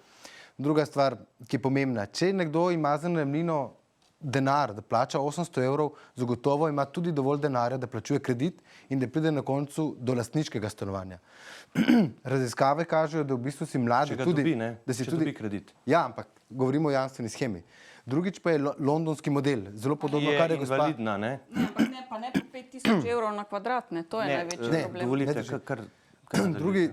Druga stvar, ki je pomembna, če nekdo ima za najemnino denar, da plača 800 evrov, zagotovo ima tudi dovolj denarja, da plačuje kredit in da pride na koncu do lastniškega stanovanja. Raziskave kažejo, da v bistvu si mladi tudi... Če dobi kredit. Ja, ampak govorimo o jamstveni shemi. Drugič pa je londonski model. Zelo podobno, kar je gospa... invalidna, ne? Pa ne po 5000 evrov na kvadrat, ne? To je največji problem. Dovolite, kar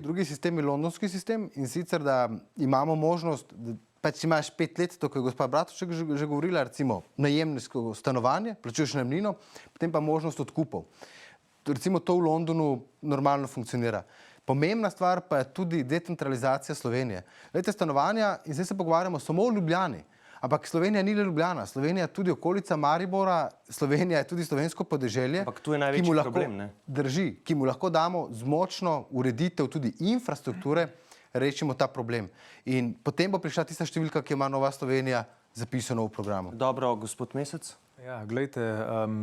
drugi sistem je londonski sistem in sicer, da imamo možnost, pač imaš 5 let, to, ko je gospa Bratušek že govorila, recimo najemniško stanovanje, plačuješ najemnino, potem pa možnost odkupov. Recimo to v Londonu normalno funkcionira. Pomembna stvar pa je tudi decentralizacija Slovenije. Glejte, stanovanja, in zdaj se pogovarjamo samo o Ljubljani, ampak Slovenija ni le Ljubljana, Slovenija je tudi okolica Maribora, Slovenija je tudi slovensko podeželje, ampak tu je največji problem, ne? Drži, ki mu lahko damo z močno ureditev tudi infrastrukture, rešimo ta problem. In potem bo prišla tista številka, ki ima Nova Slovenija zapisano v programu. Dobro, gospod Mesec? Ja, glejte,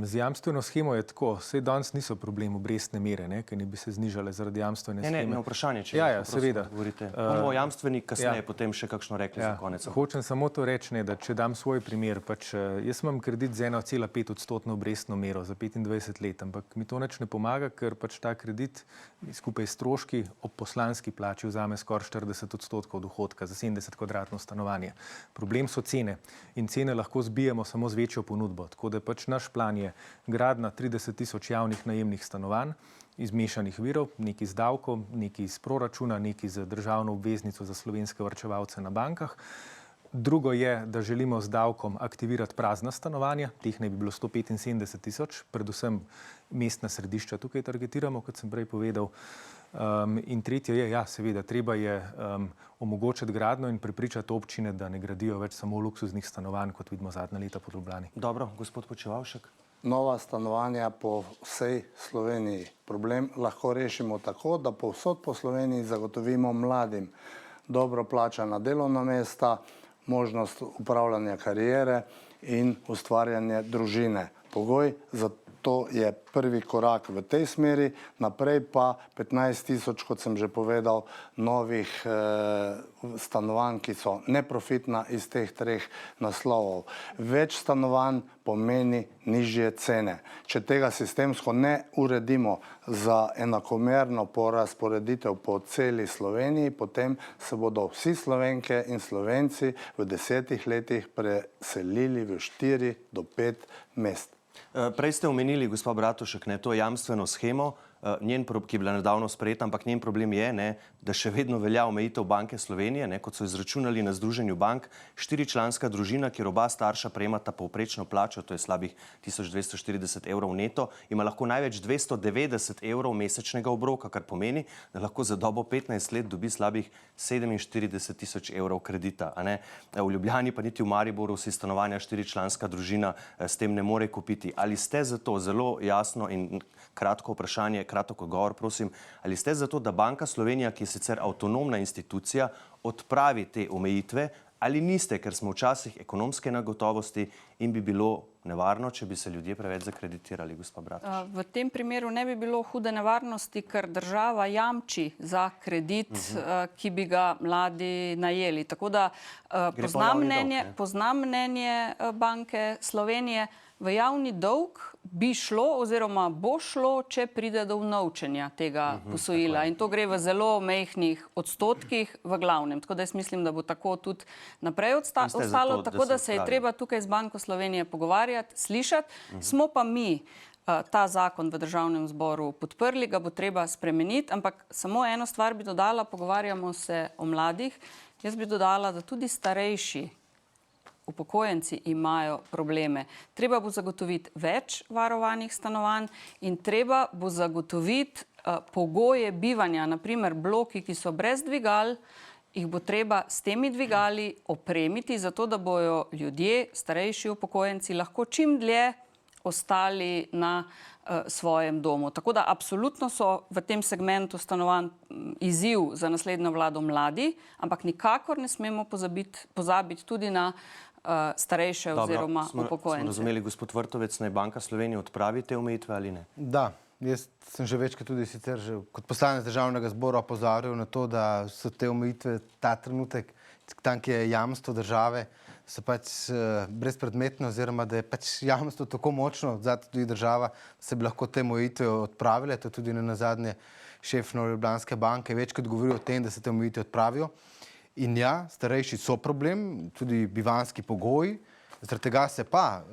z jamstveno shemo je tako, saj danes niso problem obrestne mere, ki ne bi se znižale zaradi jamstvene sheme. Ne, vprašanje, če seveda govorite. Bomo jamstveni kasneje potem še kakšno rekli za konec. Hočem samo to reči, da če dam svoj primer, pač jaz imam kredit z 1,5% obrestno mero za 25 let, ampak mi to nič ne pomaga, ker pač ta kredit skupaj s stroški ob poslanski plači vzame skoraj 40% dohodka za 70 kvadratno stanovanje. Problem so cene in cene lahko zbijemo samo z večjo ponudbo. Tako da pač naš plan je gradnja 30 tisoč javnih najemnih stanovanj iz mešanih virov, neki iz davkov, neki iz proračuna, neki z državno obveznico za slovenske varčevalce na bankah. Drugo je, da želimo z davkom aktivirati prazna stanovanja, teh naj bi bilo 175 tisoč, predvsem mestna središča tukaj targetiramo, kot sem prej povedal. In tretje je, ja, seveda, treba je omogočiti gradnjo in prepričati občine, da ne gradijo več samo luksuznih stanovanj, kot vidimo zadnja leta po Ljubljani. Dobro, gospod Počivalšek. Nova stanovanja po vsej Sloveniji. Problem lahko rešimo tako, da povsod po Sloveniji zagotovimo mladim dobro plačana delovna mesta, možnost upravljanja karijere in ustvarjanje družine. Pogoj za to je prvi korak v tej smeri, naprej pa 15 000, kot sem že povedal, novih stanovanj, ki so neprofitna iz teh treh naslovov. Več stanovanj pomeni nižje cene. Če tega sistemsko ne uredimo za enakomerno porazporeditev po celi Sloveniji, potem se bodo vsi Slovenke in Slovenci v 10 letih preselili v 4 do 5 mest. Prej ste omenili, gospod Bratušek, to jamstveno shemo, ki je bila nedavno sprejeta, ampak njen problem je, da še vedno velja omejitev Banke Slovenije, kot so izračunali na Združenju bank, 4-članska družina, kjer oba starša prejemata povprečno plačo, to je slabih 1240 evrov neto, ima lahko največ 290 evrov mesečnega obroka, kar pomeni, da lahko za dobo 15 let dobi slabih 47 000 evrov kredita. V Ljubljani pa niti v Mariboru si stanovanja 4-članska družina s tem ne more kupiti. Ali ste za to, zelo jasno in kratko vprašanje, kratek odgovor, prosim, ali ste za to, da Banka Slovenija, ki je sicer avtonomna institucija, odpravi te omejitve, ali niste, ker smo včasih ekonomske negotovosti in bi bilo nevarno, če bi se ljudje preveč zakreditirali, gospod Bratušek? V tem primeru ne bi bilo hude nevarnosti, ker država jamči za kredit, ki bi ga mladi najeli. Tako da poznam mnenje Banke Slovenije. V javni dolg bi šlo oziroma bo šlo, če pride do unovčenja tega posojila. In to gre v zelo majhnih odstotkih v glavnem. Tako da jaz mislim, da bo tako tudi naprej ostalo. Tako da se je treba tukaj z Banko Slovenije pogovarjati, slišati. Smo pa mi ta zakon v Državnem zboru podprli, ga bo treba spremeniti, ampak samo eno stvar bi dodala, pogovarjamo se o mladih. Jaz bi dodala, da tudi starejši upokojenci imajo probleme. Treba bo zagotoviti več varovanih stanovanj in treba bo zagotoviti pogoje bivanja. Naprimer, bloki, ki so brez dvigal, jih bo treba s temi dvigali opremiti, zato da bojo ljudje, starejši upokojenci, lahko čim dlje ostali na svojem domu. Tako da absolutno so v tem segmentu stanovanj izziv za naslednjo vlado mladi, ampak nikakor ne smemo pozabiti tudi na starejše oziroma upokojence. Smo razumeli, gospod Vrtovec, naj Banka Slovenije odpravi te omejitve ali ne? Da, jaz sem že večkrat tudi sicer že kot poslanec Državnega zbora opozarjal na to, da so te omejitve ta trenutek, tam, ki je jamstvo države, so pač brezpredmetne oziroma da je pač jamstvo tako močno, zato tudi država, da se bi lahko te omejitve odpravile. To je tudi nazadnje šef Nove Ljubljanske banke večkrat govoril o tem, da se te omejitve odpravijo. In ja, starejši so problem, tudi bivanjski pogoji. Zaradi tega se pa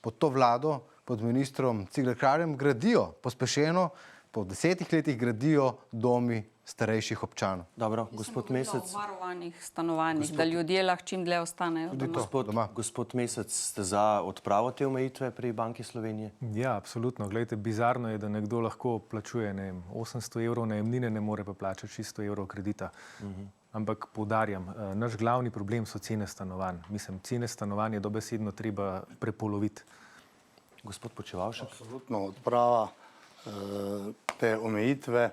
pod to vlado, pod ministrom Cigler Kraljem gradijo pospešeno, po 10 letih gradijo domi starejših občanov. Dobro, gospod Mesec. V varovanih stanovanjih, da ljudje lahko čim dlje ostanejo doma. Gospod Mesec, ste za odpravo te omejitve pri Banki Slovenije? Ja, absolutno. Glejte, bizarno je, da nekdo lahko plačuje 800 evrov najemnine, ne more pa plačati 600 evrov kredita. Ampak poudarjam, naš glavni problem so cene stanovanj. Mislim, cene stanovanj je dobesedno treba prepoloviti. Gospod Počivalšek? Absolutno odprava te omejitve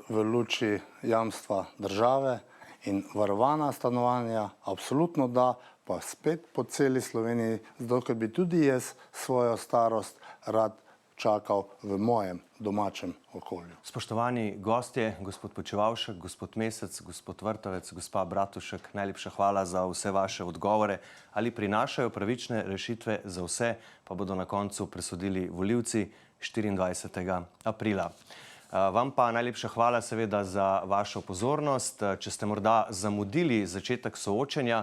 v luči jamstva države in varovana stanovanja, absolutno da, pa spet po celi Sloveniji, zato ker bi tudi jaz svojo starost rad čakal v mojem domačem okolju. Spoštovani gostje, gospod Počivalšek, gospod Mesec, gospod Vrtovec, gospa Bratušek, najlepša hvala za vse vaše odgovore. Ali prinašajo pravične rešitve za vse, pa bodo na koncu presodili volivci 24. aprila. Vam pa najlepša hvala seveda za vašo pozornost. Če ste morda zamudili začetek soočenja,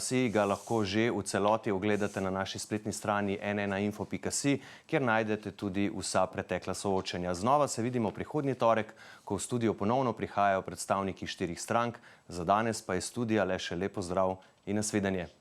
si ga lahko že v celoti ogledate na naši spletni strani n1info.si, kjer najdete tudi vsa pretekla soočenja. Znova se vidimo prihodnji torek, ko v studio ponovno prihajajo predstavniki 4 strank. Za danes pa je studija le še lep pozdrav in nasvidenje.